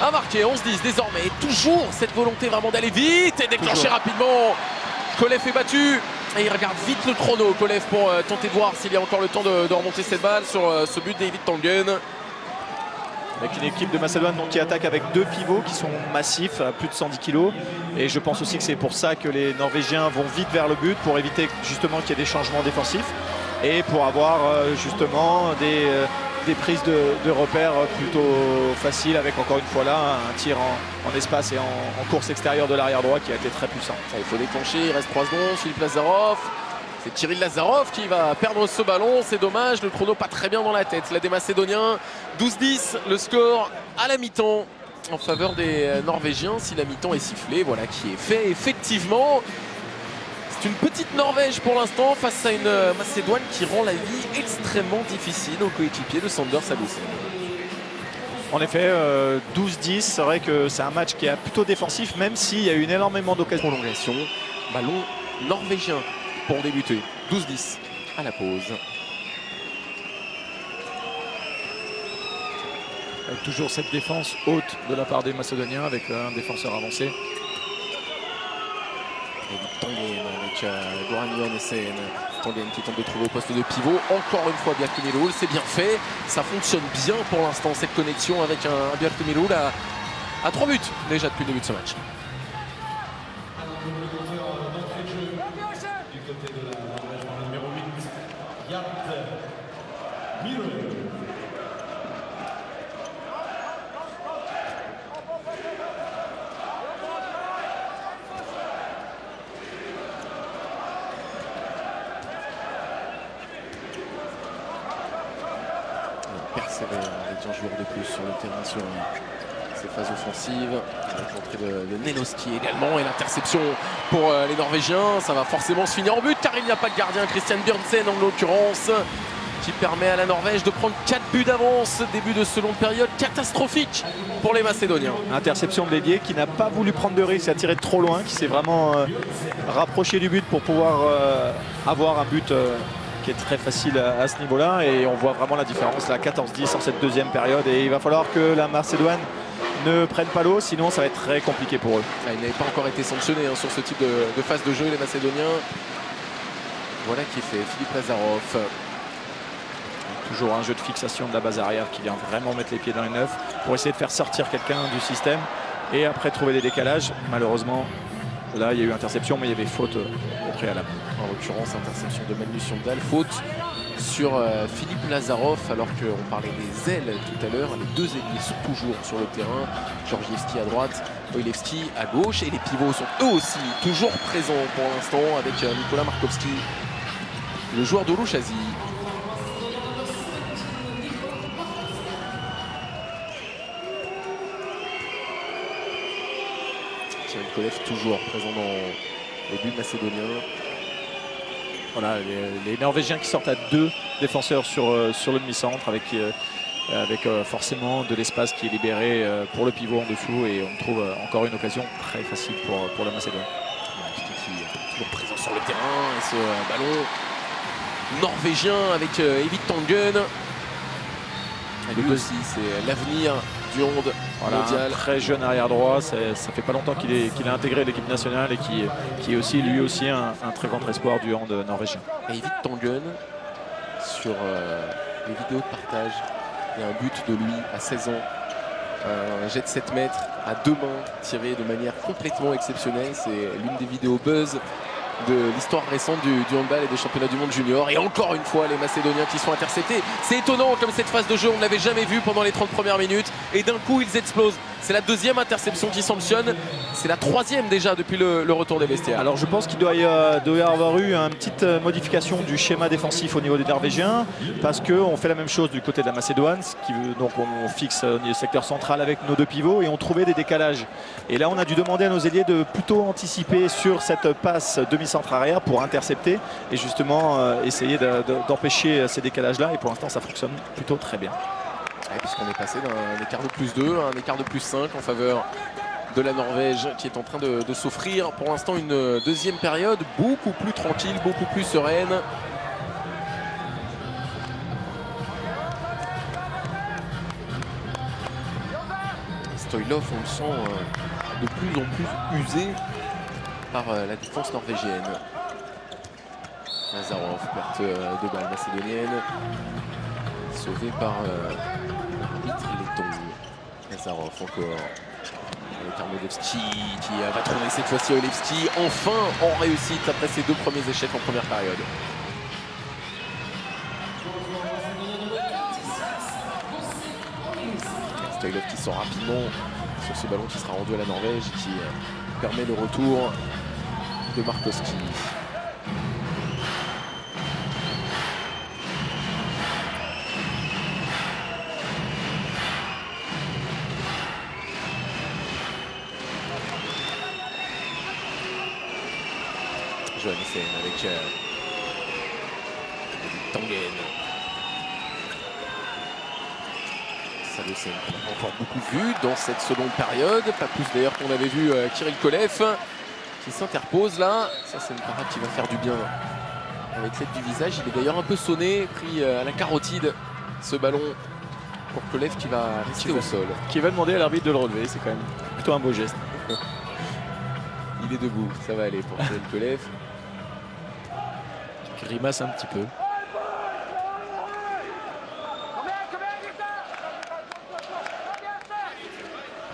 à marquer. 11-10 désormais. Et toujours cette volonté vraiment d'aller vite et déclencher rapidement. Kolev est battu. Et il regarde vite le chrono, Kolev, pour tenter de voir s'il y a encore le temps de remonter cette balle sur ce but d'Eivind Tangen. Avec une équipe de Macédoine donc, qui attaque avec 2 pivots qui sont massifs, à plus de 110 kg. Et je pense aussi que c'est pour ça que les Norvégiens vont vite vers le but, pour éviter justement qu'il y ait des changements défensifs et pour avoir justement des prises de repères plutôt faciles, avec encore une fois là un tir en espace et en course extérieure de l'arrière droit qui a été très puissant. Il faut déclencher, il reste 3 secondes, Philippe Lazarov. C'est Kirill Lazarov qui va perdre ce ballon, c'est dommage, le chrono pas très bien dans la tête. Là des Macédoniens, 12-10, le score à la mi-temps en faveur des Norvégiens. Si la mi-temps est sifflée, voilà qui est fait effectivement. C'est une petite Norvège pour l'instant face à une Macédoine qui rend la vie extrêmement difficile aux coéquipiers de Sander Sagosen. En effet, 12-10, c'est vrai que c'est un match qui est plutôt défensif, même s'il y a eu énormément d'occasions. Prolongation, ballon norvégien pour débuter. 12-10 à la pause. Avec toujours cette défense haute de la part des Macédoniens avec un défenseur avancé. Tangen avec Goran Johannessen. Tangen qui tente de trouver au poste de pivot. Encore une fois Bjarke-Melhul, c'est bien fait. Ça fonctionne bien pour l'instant cette connexion avec un Bjarke-Melhul à 3 buts déjà depuis le début de ce match. Persévère avec un joueur de plus sur le terrain sur ces phases offensives. Avec l'entrée de Nenoski également et l'interception pour les Norvégiens. Ça va forcément se finir en but car il n'y a pas de gardien. Christian Bjørnsen en l'occurrence qui permet à la Norvège de prendre 4 buts d'avance. Début de seconde période catastrophique pour les Macédoniens. Interception de l'ailier qui n'a pas voulu prendre de risque à tirer de trop loin, qui s'est vraiment rapproché du but pour pouvoir avoir un but qui est très facile à ce niveau-là. Et on voit vraiment la différence, là, 14-10 en cette deuxième période. Et il va falloir que la Macédoine ne prenne pas l'eau, sinon ça va être très compliqué pour eux. Ah, il n'avait pas encore été sanctionné sur ce type de phase de jeu, les Macédoniens. Voilà qui est fait, Philippe Lazarov. Toujours un jeu de fixation de la base arrière qui vient vraiment mettre les pieds dans les neufs pour essayer de faire sortir quelqu'un du système et après trouver des décalages. Malheureusement, là il y a eu interception, mais il y avait faute au préalable. En l'occurrence, interception de Magnus Jondal, faute sur Philippe Lazarov, alors qu'on parlait des ailes tout à l'heure. Les 2 ailiers sont toujours sur le terrain. Georgievski à droite, Oilevski à gauche, et les pivots sont eux aussi toujours présents pour l'instant avec Nicolas Markovski, le joueur de Oluchazi. Kirill Kolev toujours présent dans les buts macédoniens. Voilà, les Norvégiens qui sortent à 2 défenseurs sur le demi-centre avec forcément de l'espace qui est libéré pour le pivot en dessous, et on trouve encore une occasion très facile pour la Macédoine. Qui est toujours présent sur le terrain, et ce ballon norvégien avec Eivind Tangen. Lui aussi, c'est l'avenir du hand mondial. Un très jeune arrière droit, ça fait pas longtemps qu'il a intégré l'équipe nationale et qui est aussi lui aussi un très grand espoir du hand norvégien. Eivind Tangen sur les vidéos de partage Et un but de lui à 16 ans. Un jet de 7 mètres à 2 mains tiré de manière complètement exceptionnelle. C'est l'une des vidéos buzz de l'histoire récente du handball et des championnats du monde junior. Et encore une fois, les Macédoniens qui sont interceptés. C'est étonnant comme cette phase de jeu, on ne l'avait jamais vu pendant les 30 premières minutes. Et d'un coup, ils explosent. C'est la deuxième interception qui sanctionne. C'est la troisième déjà depuis le retour des vestiaires. Alors je pense qu'il doit y avoir eu une petite modification du schéma défensif au niveau des Norvégiens, parce qu'on fait la même chose du côté de la Macédoine, donc on fixe au niveau secteur central avec nos deux pivots et on trouvait des décalages. Et là on a dû demander à nos ailiers de plutôt anticiper sur cette passe demi-centre arrière pour intercepter et justement essayer d'empêcher ces décalages-là, et pour l'instant ça fonctionne plutôt très bien. Puisqu'on est passé d'un écart de +2 à un écart de +5 en faveur de la Norvège, qui est en train de s'offrir pour l'instant une deuxième période beaucoup plus tranquille, beaucoup plus sereine. Stoilov, on le sent de plus en plus usé par la défense norvégienne. Lazarov, perte de balle macédonienne, sauvé par l'arbitre letton. Lazarov encore. Avec Arnodowski qui va tourner cette fois-ci Olewski, enfin en réussite après ses deux premiers échecs en première période. Stoilov qui sort rapidement sur ce ballon qui sera rendu à la Norvège et qui permet le retour de Markowski. Johannessen avec Tangen. Salusen qu'on n'a pas encore beaucoup vu dans cette seconde période, pas plus d'ailleurs qu'on avait vu Kirill Kolev qui s'interpose là. Ça c'est une parade qui va faire du bien avec l'aide du visage. Il est d'ailleurs un peu sonné, pris à la carotide ce ballon pour Kolev qui va rester au sol. Qui va demander à l'arbitre de le relever, c'est quand même plutôt un beau geste. Il est debout, ça va aller pour Kirill Kolev. Grimace un petit peu.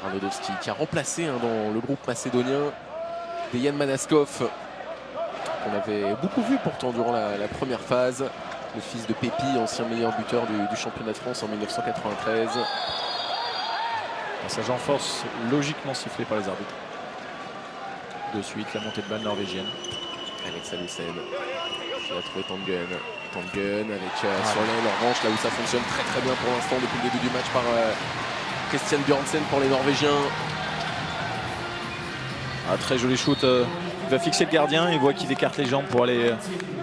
Arnodowski qui a remplacé dans le groupe macédonien Dejan Manaskov, qu'on avait beaucoup vu pourtant durant la première phase, le fils de Pépi, ancien meilleur buteur du championnat de France en 1993. Passage en force logiquement sifflé par les arbitres. De suite la montée de balle norvégienne. Avec Salusen qui va trouver Tangen. Tangen avec sur l'aile en revanche, là où ça fonctionne très très bien pour l'instant depuis le début du match par Christian Bjørnsen pour les Norvégiens. Très joli shoot. Il va fixer le gardien, il voit qu'il écarte les jambes pour aller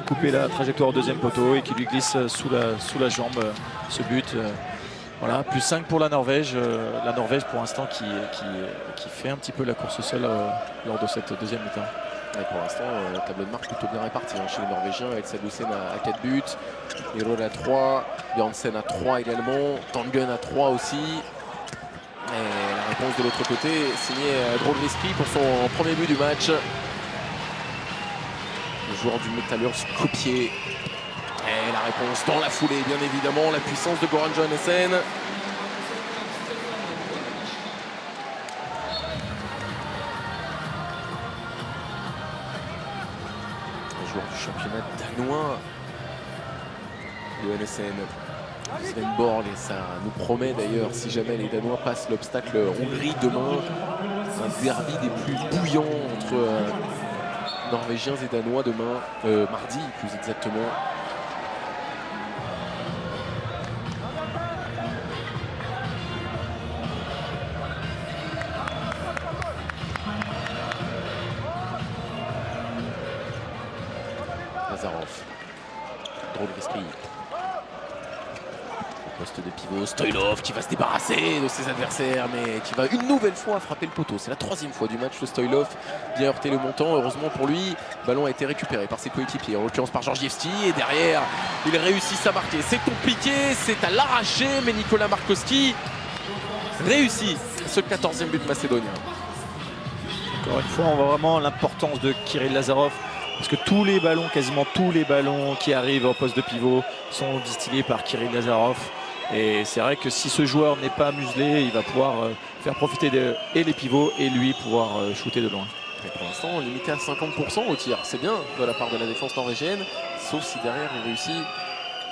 couper la trajectoire au deuxième poteau et qui lui glisse sous la jambe ce but. Voilà, +5 pour la Norvège. La Norvège pour l'instant qui fait un petit peu la course au sol lors de cette deuxième mi-temps. Et pour l'instant, tableau de marque plutôt bien réparti chez les Norvégiens avec Salusen à 4 buts, Mirol à 3, Bjørnsen à 3 également, Tangen à 3 aussi. Et la réponse de l'autre côté, signé Drogriski pour son premier but du match. Le joueur du Metalurg Skopje. Et la réponse dans la foulée, bien évidemment, la puissance de Goran Johannessen. Joueur du championnat danois, Johannessen, Sven Borg, et ça nous promet d'ailleurs, si jamais les Danois passent l'obstacle Hongrie demain, un derby des plus bouillants entre Norvégiens et Danois demain, mardi plus exactement. Lazarov, Drogriski, poste de pivot, Stoilov qui va se débarrasser de ses adversaires mais qui va une nouvelle fois frapper le poteau. C'est la troisième fois du match de Stoilov, bien heurté le montant, heureusement pour lui, le ballon a été récupéré par ses coéquipiers, en l'occurrence par Georgievski, et derrière ils réussissent à marquer. C'est compliqué, c'est à l'arracher, mais Nicolas Markowski réussit ce 14e but macédonien. Encore une fois, on voit vraiment l'importance de Kirill Lazarov. Parce que tous les ballons, quasiment tous les ballons qui arrivent au poste de pivot sont distillés par Kirill Lazarov. Et c'est vrai que si ce joueur n'est pas muselé, il va pouvoir faire profiter et les pivots et lui pouvoir shooter de loin. Et pour l'instant, limité à 50% au tir. C'est bien de la part de la défense norvégienne, sauf si derrière il réussit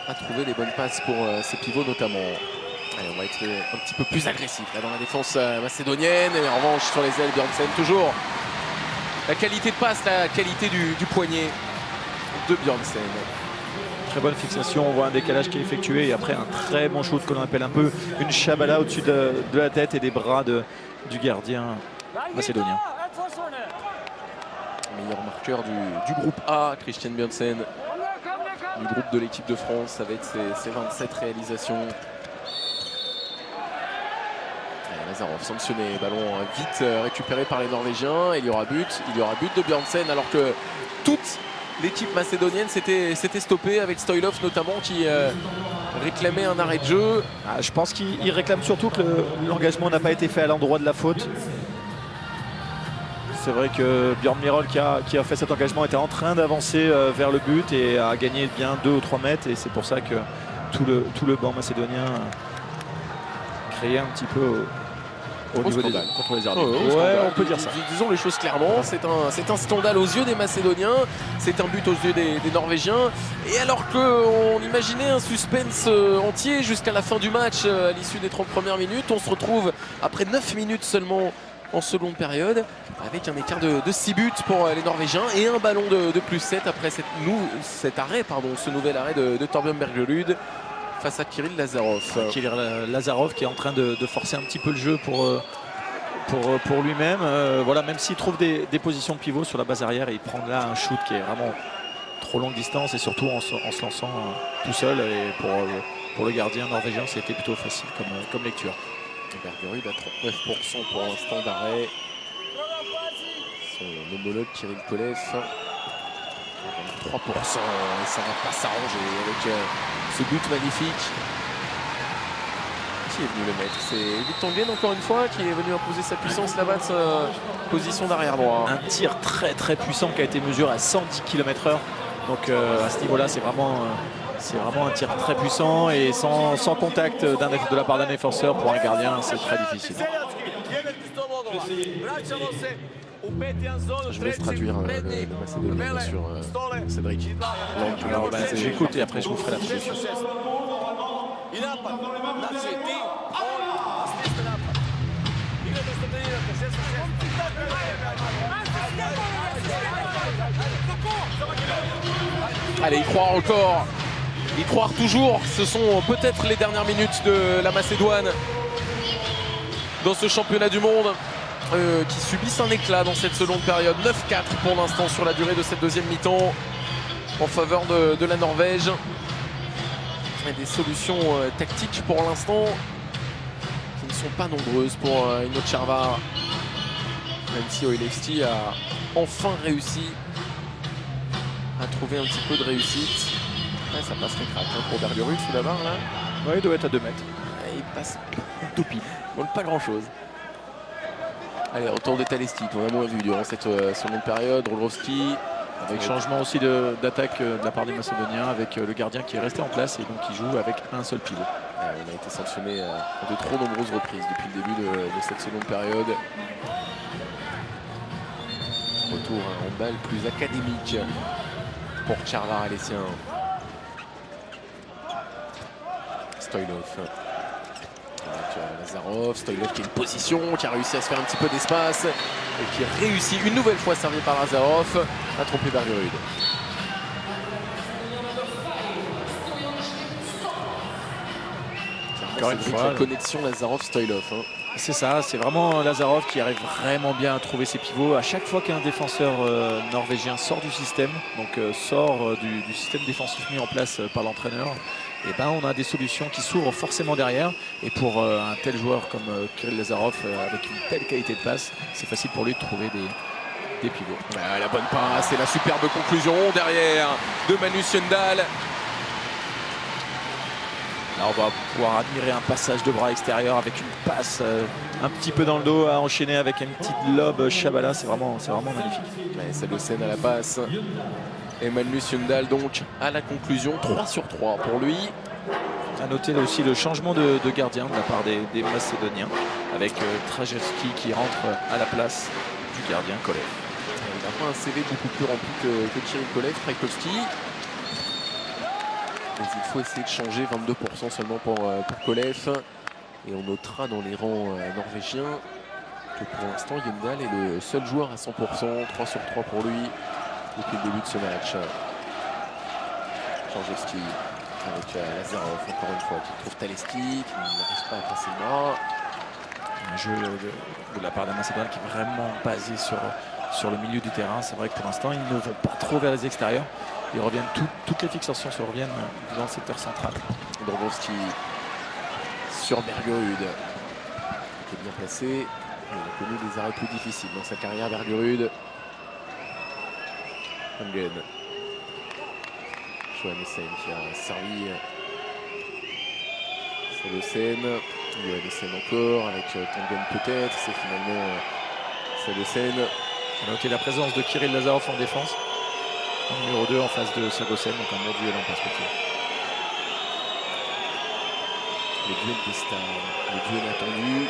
à trouver les bonnes passes pour ses pivots notamment. Allez, on va être un petit peu plus agressif là dans la défense macédonienne. Et en revanche, sur les ailes, Bjørnsen toujours. La qualité de passe, la qualité du poignet de Bjørnsen. Très bonne fixation, on voit un décalage qui est effectué et après un très bon shoot que l'on appelle un peu une chabala au-dessus de la tête et des bras du gardien macédonien. Meilleur marqueur du groupe A, Christian Bjørnsen, du groupe de l'équipe de France avec ses 27 réalisations. Lazarov sanctionné, ballon vite récupéré par les Norvégiens. Il y aura but de Bjørnsen alors que toute l'équipe macédonienne s'était stoppée avec Stoilov notamment qui réclamait un arrêt de jeu. Je pense qu'il réclame surtout que l'engagement n'a pas été fait à l'endroit de la faute. C'est vrai que Bjørn Mirol qui a fait cet engagement était en train d'avancer vers le but et a gagné bien 2 ou 3 mètres et c'est pour ça que tout le banc macédonien créait un petit peu au niveau des contre les arbitres. On peut dire ça. Disons les choses clairement, c'est un scandale aux yeux des Macédoniens, c'est un but aux yeux des Norvégiens. Et alors qu'on imaginait un suspense entier jusqu'à la fin du match, à l'issue des 30 premières minutes, on se retrouve après 9 minutes seulement en seconde période, avec un écart de 6 buts pour les Norvégiens et un ballon de plus 7 après ce nouvel arrêt de Torbjørn Bergerud face à Kirill Lazarov. Kirill Lazarov qui est en train de forcer un petit peu le jeu pour lui-même. Voilà, même s'il trouve des positions de pivot sur la base arrière, il prend là un shoot qui est vraiment trop longue distance et surtout en se lançant tout seul. Et pour le gardien norvégien, c'était plutôt facile comme lecture. Bergerud à 39% pour l'instant d'arrêt. Son homologue Kirill Kolev 3%, et ça va pas s'arranger avec ce but magnifique. Qui est venu le mettre? C'est Victor Nguyen encore une fois qui est venu imposer sa puissance là-bas de sa position d'arrière droit. Un tir très très puissant qui a été mesuré à 110 km/h. Donc à ce niveau-là, c'est vraiment un tir très puissant et sans contact de la part d'un défenseur pour un gardien, c'est très difficile. Je vous laisse traduire le macédonien sur Cédric. J'écoute et après je vous ferai la traduction. Allez, y croire encore. Y croire toujours. Ce sont peut-être les dernières minutes de la Macédoine dans ce championnat du monde qui subissent un éclat dans cette seconde période. 9-4 pour l'instant sur la durée de cette deuxième mi-temps en faveur de la Norvège. Et des solutions tactiques pour l'instant qui ne sont pas nombreuses pour Ino Charva. Même si Oilevski a enfin réussi à trouver un petit peu de réussite. Ouais, ça passe très crack pour Bergerud sous la barre là. Ouais, il doit être à 2 mètres. Il passe tout pile. Bon, pas grand chose. Allez, retour de Talestic, on a moins vu durant cette seconde période. Rolowski. Avec changement aussi d'attaque de la part des Macédoniens avec le gardien qui est resté en place et donc qui joue avec un seul pivot. On a été sanctionné à de trop nombreuses reprises depuis le début de cette seconde période. Retour à un handball plus académique pour Charva et les siens. Stoilov. Lazarov, Stoilov qui a une position, qui a réussi à se faire un petit peu d'espace et qui réussit une nouvelle fois servi par Lazarov à tromper Bergerud. Encore une fois, la connexion Lazarov-Stoilov. C'est ça, c'est vraiment Lazarov qui arrive vraiment bien à trouver ses pivots. À chaque fois qu'un défenseur norvégien sort du système, donc sort du système défensif mis en place par l'entraîneur, et ben on a des solutions qui s'ouvrent forcément derrière. Et pour un tel joueur comme Kirill Lazarov, avec une telle qualité de passe, c'est facile pour lui de trouver des pivots. La bonne passe et la superbe conclusion derrière de Manu Sjöndal. Là, on va pouvoir admirer un passage de bras extérieur avec une passe un petit peu dans le dos à enchaîner avec une petite lobe Chabala. C'est vraiment magnifique. C'est le scène à la passe. Et Manu Sjöndal donc à la conclusion. 3 sur 3 pour lui. À noter aussi le changement de gardien de la part des Macédoniens, avec Trajewski qui rentre à la place du gardien Kolev. Il n'a pas un CV beaucoup plus rempli que Thierry Kolev, Trajewski. Mais il faut essayer de changer, 22% seulement pour Kolev. Et on notera dans les rangs norvégiens que pour l'instant Yendal est le seul joueur à 100%, 3 sur 3 pour lui depuis le début de ce match. Trajewski avec Lazarov encore une fois qui trouve Taleski, qui n'arrive pas à passer le bras. Un jeu de la part de Macédoine qui est vraiment basé sur le milieu du terrain. C'est vrai que pour l'instant ils ne vont pas trop vers les extérieurs. Ils reviennent, toutes les fixations se reviennent dans le secteur central. Dąbrowski sur Bergerud, qui est bien placé. Il a connu des arrêts plus difficiles dans sa carrière, Bergerud. Tangen. Johannessen qui a servi Salussen. Johannessen encore avec Tangen peut-être. C'est finalement Salussen. On a noté la présence de Kirill Lazarov en défense. Numéro 2 en face de Sagosen, donc un bon duel en perspective. Le duel des stars, le duel attendu,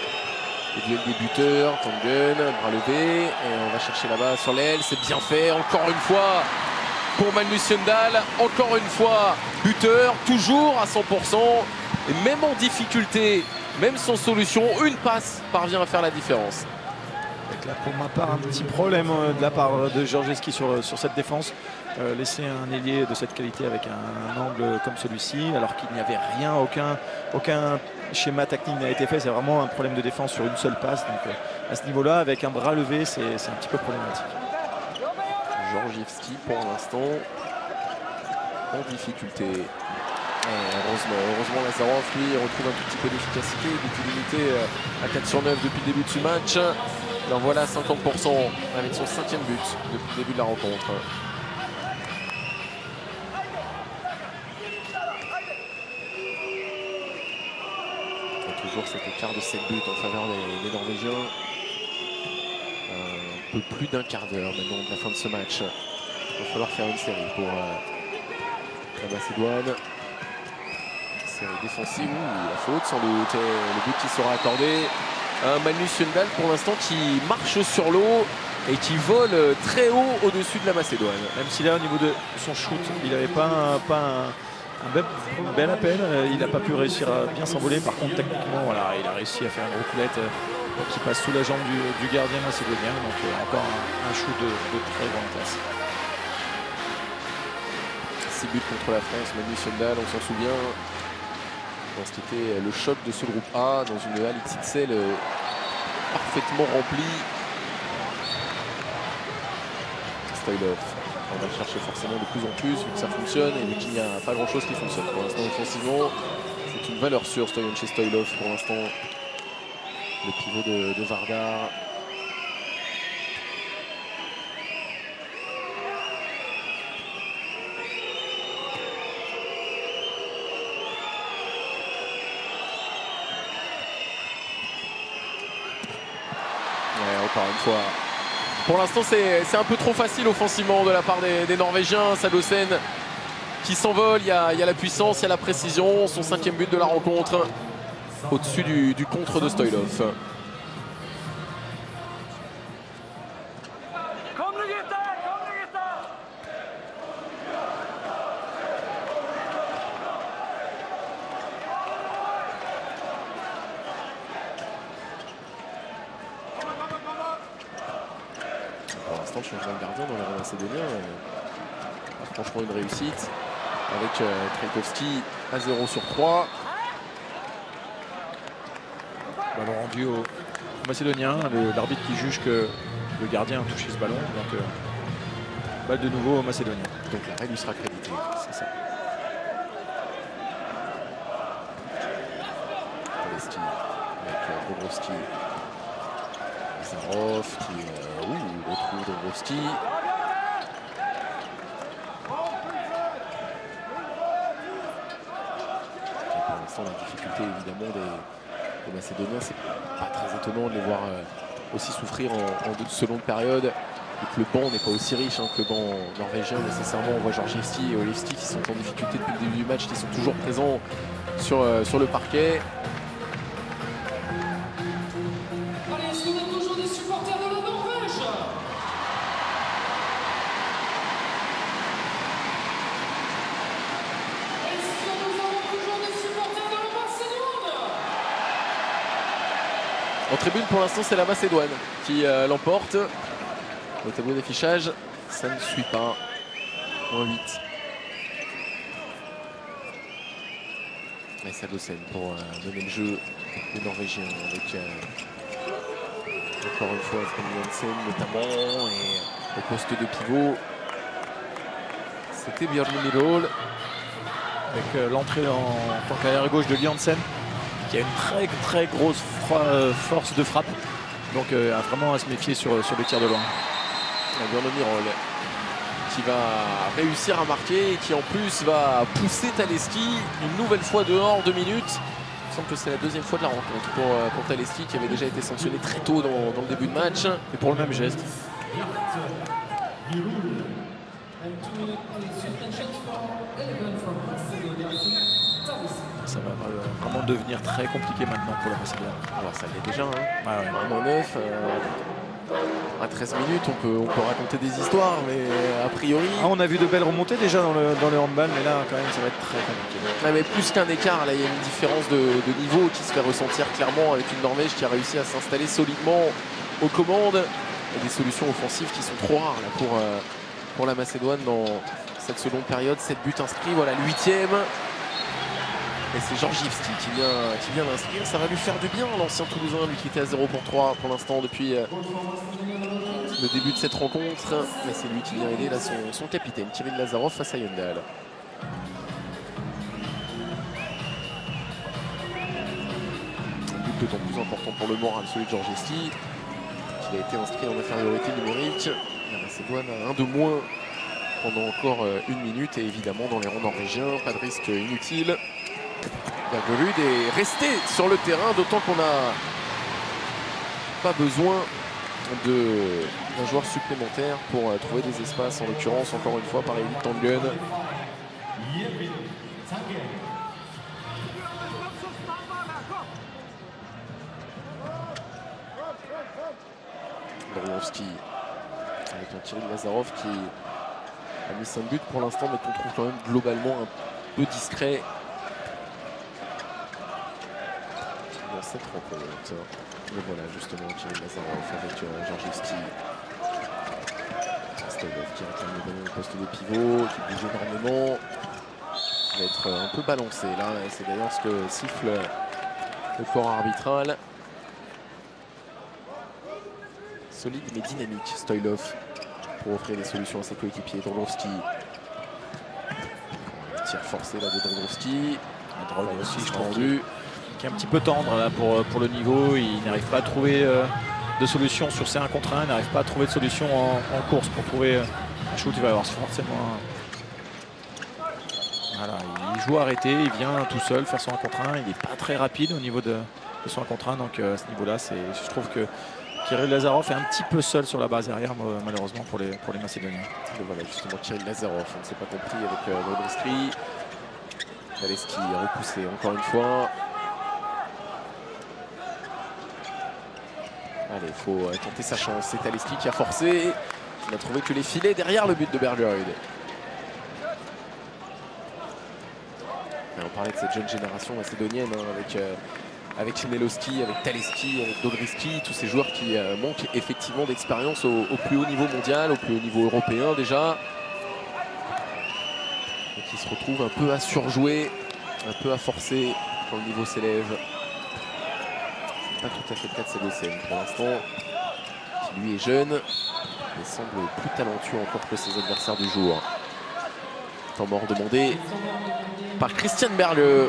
le duel des buteurs, Tangen, bras levé, et on va chercher là-bas sur l'aile, c'est bien fait, encore une fois pour Magnus Yendal, encore une fois buteur, toujours à 100%, et même en difficulté, même sans solution, une passe parvient à faire la différence. Avec là pour ma part un petit problème de la part de Georgeski sur cette défense. Laisser un ailier de cette qualité avec un angle comme celui-ci alors qu'il n'y avait rien, aucun schéma technique n'a été fait. C'est vraiment un problème de défense sur une seule passe. Donc à ce niveau-là, avec un bras levé, c'est un petit peu problématique. Georgievski pour l'instant en difficulté. Et heureusement Lazarov lui retrouve un tout petit peu d'efficacité, d'utilité à 4 sur 9 depuis le début de ce match. Et en voilà 50% avec son 5e but depuis le début de la rencontre. Et toujours cet écart de 7 buts en faveur des Norvégiens. Un peu plus d'un quart d'heure maintenant de la fin de ce match. Il va falloir faire une série pour la Macédoine. Série défensive, la faute sans doute, le but qui sera accordé. Magnus Yendal pour l'instant qui marche sur l'eau et qui vole très haut au-dessus de la Macédoine. Même si là au niveau de son shoot, il n'avait pas un bel appel, il n'a pas pu réussir à bien s'envoler. Par contre techniquement voilà, il a réussi à faire un gros coulette qui passe sous la jambe du gardien macédonien. Donc encore un shoot de très grande classe. 6 buts contre la France, Magnus Yendal, on s'en souvient. Dans ce qui était le choc de ce groupe A dans une halle XXL parfaitement remplie. Stoilov, on va le chercher forcément de plus en plus vu que ça fonctionne et vu qu'il n'y a pas grand chose qui fonctionne pour l'instant offensivement. C'est une valeur sûre Stoyanche Stoilov pour l'instant, le pivot de Vardar. Encore une fois. Pour l'instant, c'est un peu trop facile offensivement de la part des Norvégiens. Sagosen qui s'envole, il y a la puissance, il y a la précision. Son 5e but de la rencontre au-dessus du contre de Stoilov. Le changement de gardien dans les rangs macédoniens, franchement une réussite avec Trajewski à 0 sur 3. Ballon rendu au Macédonien, l'arbitre qui juge que le gardien a touché ce ballon, donc balle de nouveau au Macédonien. Donc l'arrêt lui sera crédité, c'est ça. Taleski avec Bobrovski. Lazarov qui retrouve Dąbrowski. Pour l'instant, la difficulté évidemment des Macédoniens, c'est pas très étonnant de les voir aussi souffrir en seconde période. Et que le banc n'est pas aussi riche que le banc norvégien nécessairement. On voit Georgievski et Olevski qui sont en difficulté depuis le début du match, qui sont toujours présents sur le parquet. Allez, est-ce qu'on a toujours des supporters de la Norvège? Est-ce que nous avons toujours des supporters de la Macédoine? En tribune, pour l'instant, c'est la Macédoine qui l'emporte. Au tableau d'affichage, ça ne suit pas. Moins 8. Et Sagosen pour mener le jeu des Norvégiens avec encore une fois Sven Jansen notamment, et au poste de pivot c'était Björn Myhrvold Avec l'entrée en tant qu'arrière gauche de Jansen, qui a une très grosse force de frappe. Donc vraiment à se méfier sur les tirs de loin. Björn Myhrvold qui va réussir à marquer et qui en plus va pousser Taleski une nouvelle fois dehors, 2 minutes. Il me semble que c'est la deuxième fois de la rencontre pour Taleski, qui avait déjà été sanctionné très tôt dans le début de match. Et pour le même geste. Ça va vraiment devenir très compliqué maintenant pour la Macédoine. Alors ça l'est déjà, hein. Ah ouais. Vraiment 9. À 13 minutes, on peut raconter des histoires, mais a priori... On a vu de belles remontées déjà dans le handball, mais là quand même ça va être très compliqué. Ouais, mais plus qu'un écart, là il y a une différence de niveau qui se fait ressentir clairement avec une Norvège qui a réussi à s'installer solidement aux commandes. Et des solutions offensives qui sont trop rares là, pour la Macédoine dans cette seconde période. 7 buts inscrits, voilà le 8e. Et c'est Georgievski qui vient d'inscrire. Ça va lui faire du bien, l'ancien Toulousain, lui qui était à 0 pour 3 pour l'instant depuis le début de cette rencontre. Mais c'est lui qui vient aider là son capitaine, Kirill Lazarov, face à Yondal. Un but d'autant plus important pour le moral, celui de Georgievski, qui a été inscrit en infériorité numérique. La Macédoine a un de moins pendant encore 1 minute. Et évidemment, dans les rangs norvégiens, pas de risque inutile. Bergerud est resté sur le terrain, d'autant qu'on n'a pas besoin d'un joueur supplémentaire pour trouver des espaces, en l'occurrence encore une fois par Erik Tangen. Drogowski avec un Kirill Lazarov qui a mis 5 buts pour l'instant, mais qu'on trouve quand même globalement un peu discret dans cette rencontre. Et voilà justement Kirill Lazarov avec Georgievski. Stoilov qui réclame le ballon au poste de pivot, qui bouge énormément. Il va être un peu balancé là, c'est d'ailleurs ce que siffle le corps arbitral. Solide mais dynamique, Stoilov, pour offrir des solutions à ses coéquipiers. Drogowski. Tir forcé là de Drogowski. Drogowski, je pense, qui est un petit peu tendre là pour le niveau. Il n'arrive pas à trouver de solution sur ses 1 contre 1. Il n'arrive pas à trouver de solution en course pour trouver un shoot. Il va y avoir forcément voilà, il joue arrêté, il vient tout seul faire son 1 contre 1. Il n'est pas très rapide au niveau de son 1 contre 1. Donc à ce niveau-là, je trouve que Kirill Lazarov est un petit peu seul sur la base arrière, malheureusement pour les Macédoniens. Et voilà justement Kirill Lazarov, on ne s'est pas compris avec Drogowski. Taleski repoussé encore une fois. Allez, il faut tenter sa chance. C'est Taleski qui a forcé. Il n'a trouvé que les filets derrière le but de Bergerud. On parlait de cette jeune génération macédonienne hein, avec Chmielowski, avec Taleski, avec Drogowski, tous ces joueurs qui manquent effectivement d'expérience au plus haut niveau mondial, au plus haut niveau européen déjà. Et qui se retrouvent un peu à surjouer, un peu à forcer quand le niveau s'élève. Pas tout à fait le cas de Sagosen pour l'instant, qui lui est jeune et semble plus talentueux encore que ses adversaires du jour. Temps mort demandé par Christian Berle.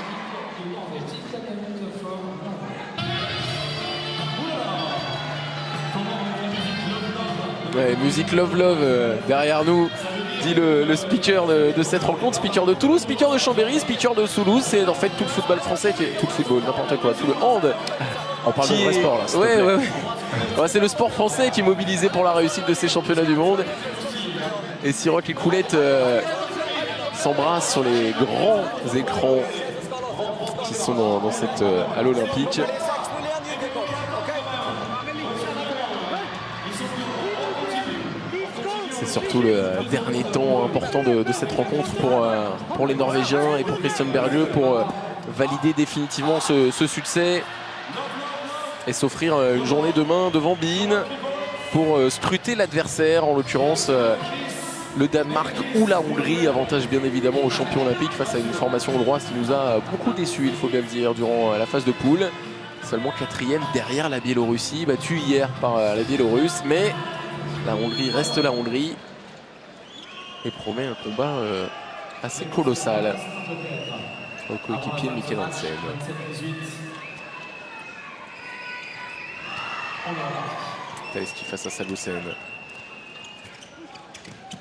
Ouais, musique Love Love derrière nous, dit le speaker de cette rencontre, speaker de Toulouse, speaker de Chambéry, speaker de Toulouse. C'est en fait tout le football français, tout le football, n'importe quoi, tout le hand. On parle de vrai sport là. Ouais, c'est le sport français qui est mobilisé pour la réussite de ces championnats du monde. Et Siroc et Coulette s'embrassent sur les grands écrans qui sont dans cette halle olympique. C'est surtout le dernier temps important de cette rencontre pour les Norvégiens et pour Christian Berge pour valider définitivement ce succès et s'offrir une journée demain devant Bein pour scruter l'adversaire, en l'occurrence le Danemark ou la Hongrie. Avantage bien évidemment aux champions olympiques face à une formation hongroise qui nous a beaucoup déçus, il faut bien le dire, durant la phase de poule. Seulement 4e derrière la Biélorussie, battue hier par la Biélorusse, mais la Hongrie reste la Hongrie et promet un combat assez colossal au coéquipier de Mikkel Hansen. Taleski face à Sagosen.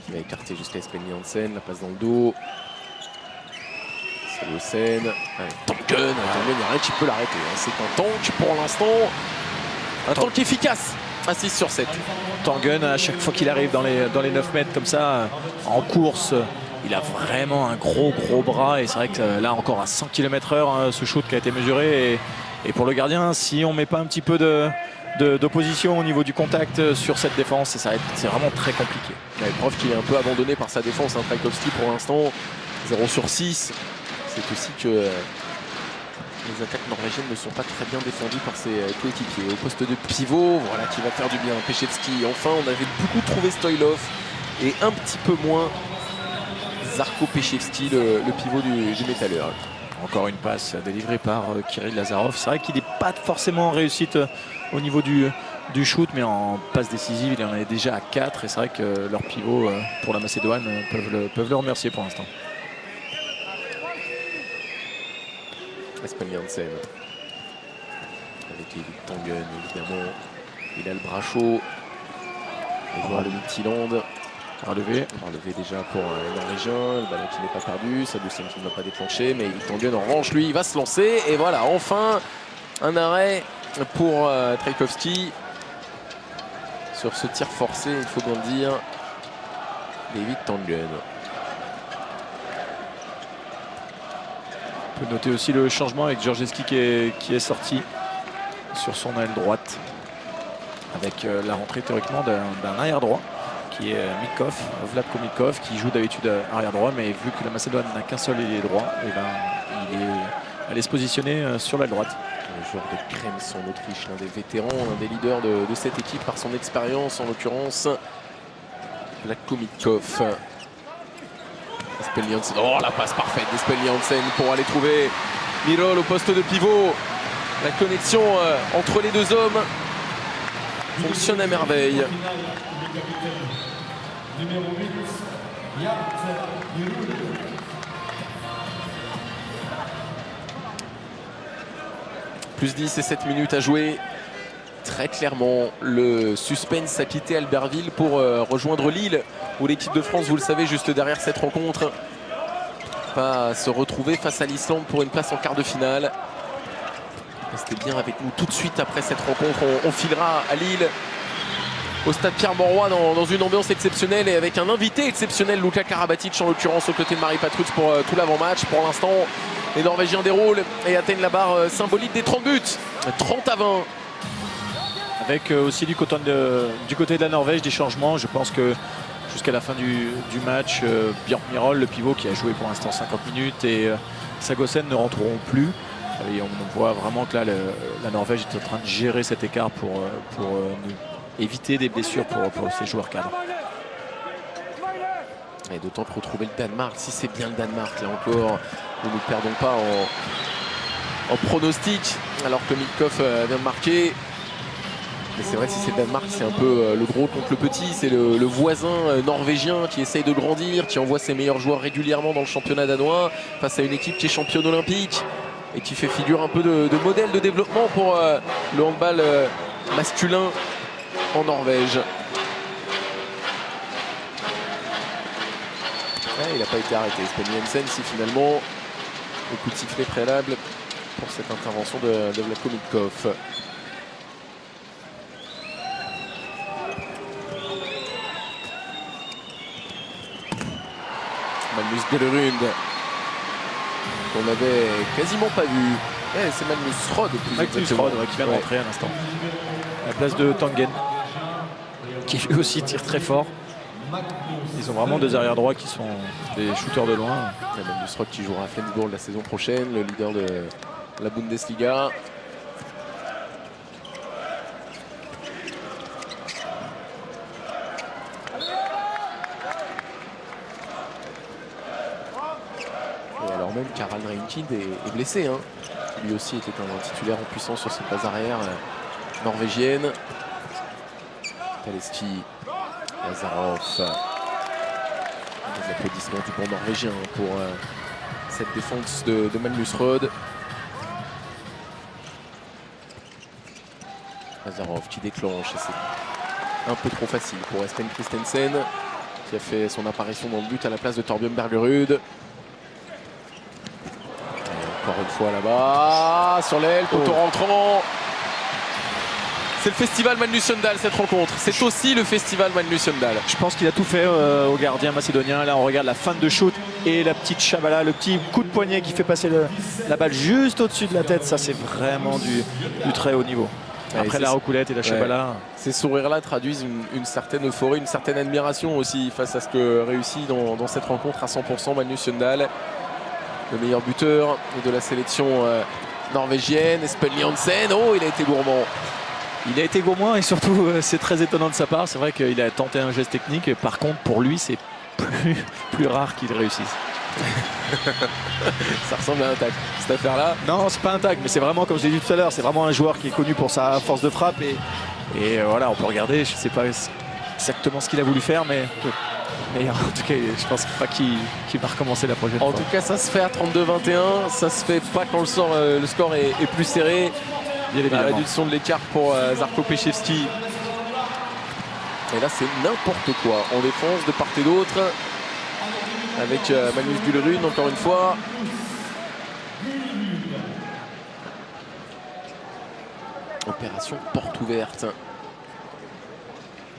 Il va écarter jusqu'à Espenli Hansen, la passe dans le dos. Sagosen. Tangen, il n'y a rien qui peut l'arrêter. C'est un tank pour l'instant. Un tank efficace. À 6 sur 7. Tangen, à chaque fois qu'il arrive dans les 9 mètres comme ça, en course, il a vraiment un gros bras. Et c'est vrai que là encore à 100 km/h, ce shoot qui a été mesuré. Et pour le gardien, si on ne met pas un petit peu d'opposition au niveau du contact sur cette défense, c'est vraiment très compliqué. La preuve qu'il est un peu abandonné par sa défense, Trajkovski pour l'instant, 0 sur 6. C'est aussi que les attaques norvégiennes ne sont pas très bien défendues par ses coéquipiers. Au poste de pivot, voilà qui va faire du bien. Pechevski, enfin on avait beaucoup trouvé Stoilov et un petit peu moins Zarko Pechevski, le pivot du Métalleur. Encore une passe délivrée par Kirill Lazarov. C'est vrai qu'il n'est pas forcément en réussite au niveau du shoot, mais en passe décisive, il en est déjà à 4. Et c'est vrai que leurs pivots pour la Macédoine peuvent le remercier pour l'instant. Espenli Hansen. Avec Erik Tangen, évidemment. Il a le bras chaud. Et voir le Midtjylland. Relevé déjà pour les Norvégiens. Le ballon qui n'est pas perdu. Sagosen qui ne va pas déclencher. Mais Erik Tangen, en revanche, lui, il va se lancer. Et voilà, enfin, un arrêt pour Trajkovski. Sur ce tir forcé, il faut bien le dire, David Tangen. On peut noter aussi le changement avec Georgeski qui est sorti sur son aile droite. Avec la rentrée théoriquement d'un arrière droit qui est Mikov, Vlatko Mikov, qui joue d'habitude arrière droit, mais vu que la Macédoine n'a qu'un seul ailier droit, et il est allé se positionner sur l'aile droite. Le joueur de Krems en Autriche, l'un des vétérans, l'un des leaders de cette équipe par son expérience, en l'occurrence Vlatko Mikov. Espenli Hansen. Oh, la passe parfaite d'Espenli Hansen pour aller trouver Mirol au poste de pivot. La connexion entre les deux hommes fonctionne à merveille. Plus 10 et 7 minutes à jouer. Très clairement, le suspense a quitté Albertville pour rejoindre Lille, où l'équipe de France, vous le savez, juste derrière cette rencontre, va se retrouver face à l'Islande pour une place en quart de finale. Restez bien avec nous tout de suite après cette rencontre. On filera à Lille, au stade Pierre-Mauroy, dans une ambiance exceptionnelle et avec un invité exceptionnel, Luka Karabatic en l'occurrence, aux côtés de Marie Patruts pour tout l'avant-match. Pour l'instant, les Norvégiens déroulent et atteignent la barre symbolique des 30 buts. 30-20. Avec aussi du côté de la Norvège des changements. Je pense que jusqu'à la fin du match, Björn Mirol, le pivot qui a joué pour l'instant 50 minutes, et Sagosen ne rentreront plus. Et on voit vraiment que là, la Norvège est en train de gérer cet écart pour éviter des blessures pour ces joueurs cadres. Et d'autant que retrouver le Danemark, si c'est bien le Danemark, là encore, nous ne perdons pas en pronostic, alors que Mikov vient de marquer. Mais c'est vrai que si c'est le Danemark, c'est un peu le gros contre le petit. C'est le voisin norvégien qui essaye de grandir, qui envoie ses meilleurs joueurs régulièrement dans le championnat danois face à une équipe qui est championne olympique et qui fait figure un peu de modèle de développement pour le handball masculin en Norvège. Ouais, il n'a pas été arrêté, Espenli Hansen, si finalement le coup de sifflet préalable pour cette intervention de Vlatko Mikov. Magnus Bellerud qu'on n'avait quasiment pas vu. C'est Magnus Rod Magnus Rod qui vient de rentrer à l'instant. À la place de Tangen, qui lui aussi tire très fort. Ils ont vraiment deux arrières droits qui sont des shooters de loin. Magnus Rod qui jouera à Flensburg la saison prochaine, le leader de la Bundesliga. Et alors même Karl Reinkind est blessé. Hein. Lui aussi était un titulaire en puissance sur cette base arrière norvégienne. Paleski, Lazarov. Des applaudissements du banc norvégien pour cette défense de Magnus Rod. Lazarov qui déclenche, et c'est un peu trop facile pour Espen Christensen qui a fait son apparition dans le but à la place de Torbjørn Bergerud. Encore une fois là-bas, sur l'aile, poteau rentrant. C'est le festival Magnus Sundal cette rencontre. C'est aussi le festival Magnus Sundal. Je pense qu'il a tout fait au gardien macédonien. Là, on regarde la fin de shoot et la petite chabala, le petit coup de poignet qui fait passer la balle juste au-dessus de la tête. Ça, c'est vraiment du très haut niveau. Après la roucoulette et la chabala. Ces sourires-là traduisent une certaine euphorie, une certaine admiration aussi face à ce que réussit dans cette rencontre à 100% Magnus Sundal. Le meilleur buteur de la sélection norvégienne, Espen Jansen. Oh, il a été gourmand. Il a été gourmand et surtout c'est très étonnant de sa part. C'est vrai qu'il a tenté un geste technique. Par contre, pour lui, c'est plus rare qu'il réussisse. Ça ressemble à un tac, cette affaire-là. Non, c'est pas un tac, mais c'est vraiment, comme je l'ai dit tout à l'heure, c'est vraiment un joueur qui est connu pour sa force de frappe. Et voilà, on peut regarder. Je sais pas exactement ce qu'il a voulu faire, mais en tout cas, je pense pas qu'il va recommencer la prochaine fois. En tout cas, ça se fait à 32-21. Ça se fait pas quand le score est plus serré. La réduction de l'écart pour Zarko Pechevski. Et là, c'est n'importe quoi en défense de part et d'autre. Avec Magnus Gullerud, encore une fois. Opération porte ouverte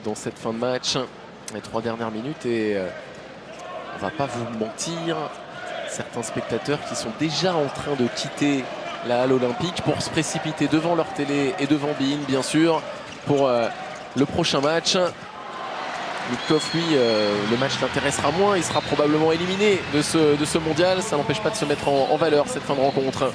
dans cette fin de match. Les 3 dernières minutes. Et on va pas vous mentir, certains spectateurs qui sont déjà en train de quitter la halle olympique pour se précipiter devant leur télé et devant Bein, bien sûr, pour le prochain match. Mitkov, lui, le match l'intéressera moins. Il sera probablement éliminé de ce mondial. Ça n'empêche pas de se mettre en valeur cette fin de rencontre.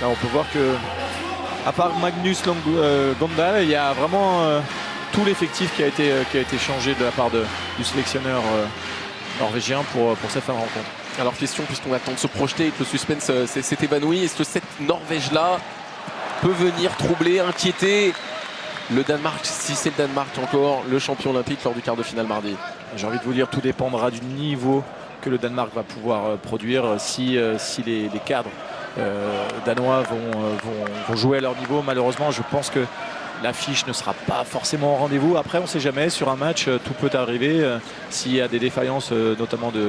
Là, on peut voir que, à part Magnus Gondal, il y a vraiment tout l'effectif qui a été changé de la part du sélectionneur norvégien pour cette fin de rencontre. Alors question, puisqu'on attend de se projeter et que le suspense s'est évanoui, est-ce que cette Norvège-là peut venir troubler, inquiéter le Danemark, si c'est le Danemark encore, le champion olympique lors du quart de finale mardi? J'ai envie de vous dire, tout dépendra du niveau que le Danemark va pouvoir produire si les cadres danois vont jouer à leur niveau. Malheureusement, je pense que l'affiche ne sera pas forcément au rendez-vous. Après, on ne sait jamais, sur un match, tout peut arriver. S'il y a des défaillances, notamment du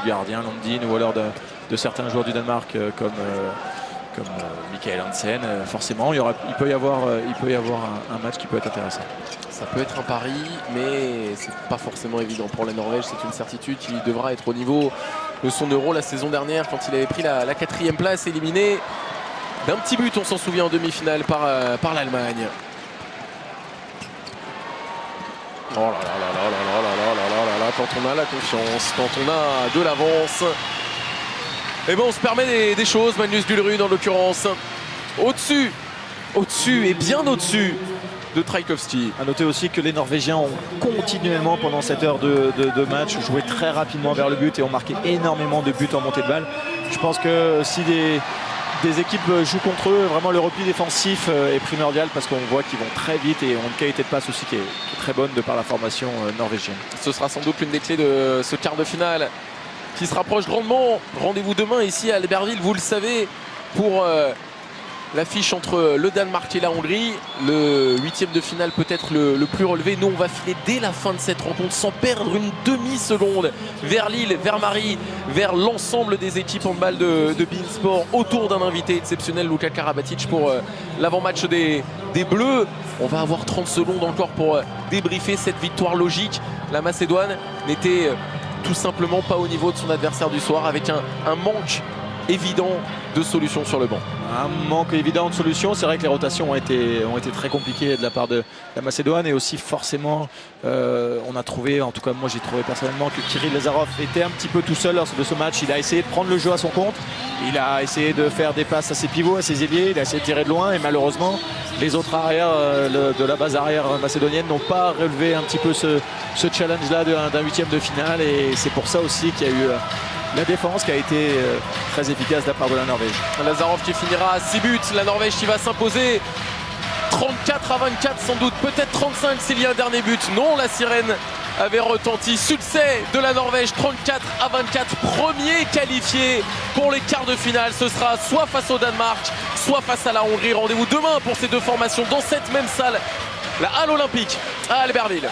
gardien Lundin ou alors de certains joueurs du Danemark comme Mikael Hansen, forcément, il peut y avoir un match qui peut être intéressant. Ça peut être un pari, mais c'est pas forcément évident pour la Norvège. C'est une certitude qu'il devra être au niveau de son Euro la saison dernière quand il avait pris la 4e place, éliminé d'un petit but, on s'en souvient, en demi-finale par l'Allemagne. Oh là là là là là là là là là là, quand on a la confiance, quand on a de l'avance, et ben on se permet des choses. Magnus Gullerud en l'occurrence, au-dessus et bien au-dessus de Trajkovski. A noter aussi que les Norvégiens ont continuellement pendant cette heure de match joué très rapidement vers le but et ont marqué énormément de buts en montée de balle. Je pense que si des équipes jouent contre eux, vraiment le repli défensif est primordial parce qu'on voit qu'ils vont très vite et ont une qualité de passe aussi qui est très bonne de par la formation norvégienne. Ce sera sans doute l'une des clés de ce quart de finale qui se rapproche grandement. Rendez-vous demain ici à Albertville, vous le savez, pour l'affiche entre le Danemark et la Hongrie. Le huitième de finale peut-être le plus relevé. Nous, on va filer dès la fin de cette rencontre sans perdre une demi-seconde vers Lille, vers Marie, vers l'ensemble des équipes handball de beIN Sport autour d'un invité exceptionnel, Luka Karabatic, pour l'avant-match des Bleus. On va avoir 30 secondes encore pour débriefer cette victoire logique. La Macédoine n'était tout simplement pas au niveau de son adversaire du soir, avec un manque évident de solutions sur le banc. Un manque évident de solutions. C'est vrai que les rotations ont été très compliquées de la part de la Macédoine, et aussi forcément on a trouvé, en tout cas moi j'ai trouvé personnellement, que Kirill Lazarov était un petit peu tout seul lors de ce match. Il a essayé de prendre le jeu à son compte, il a essayé de faire des passes à ses pivots, à ses ailiers, il a essayé de tirer de loin, et malheureusement les autres arrières de la base arrière macédonienne n'ont pas relevé un petit peu ce challenge là d'un huitième de finale, et c'est pour ça aussi qu'il y a eu la défense qui a été très efficace de la part de la Norvège. Lazarov qui finira à 6 buts, la Norvège qui va s'imposer 34-24, sans doute, peut-être 35 s'il y a un dernier but. Non, la sirène avait retenti. Succès de la Norvège, 34-24, premier qualifié pour les quarts de finale. Ce sera soit face au Danemark, soit face à la Hongrie. Rendez-vous demain pour ces deux formations dans cette même salle, la Halle Olympique à Albertville.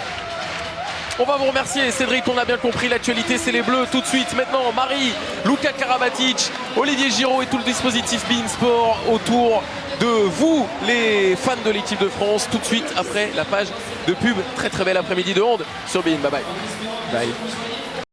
On va vous remercier, Cédric, on a bien compris, l'actualité c'est les Bleus. Tout de suite, maintenant, Marie, Luka Karabatic, Olivier Giraud et tout le dispositif beIN Sport autour de vous, les fans de l'équipe de France. Tout de suite après la page de pub. Très très belle après-midi de hand sur beIN. Bye bye. Bye.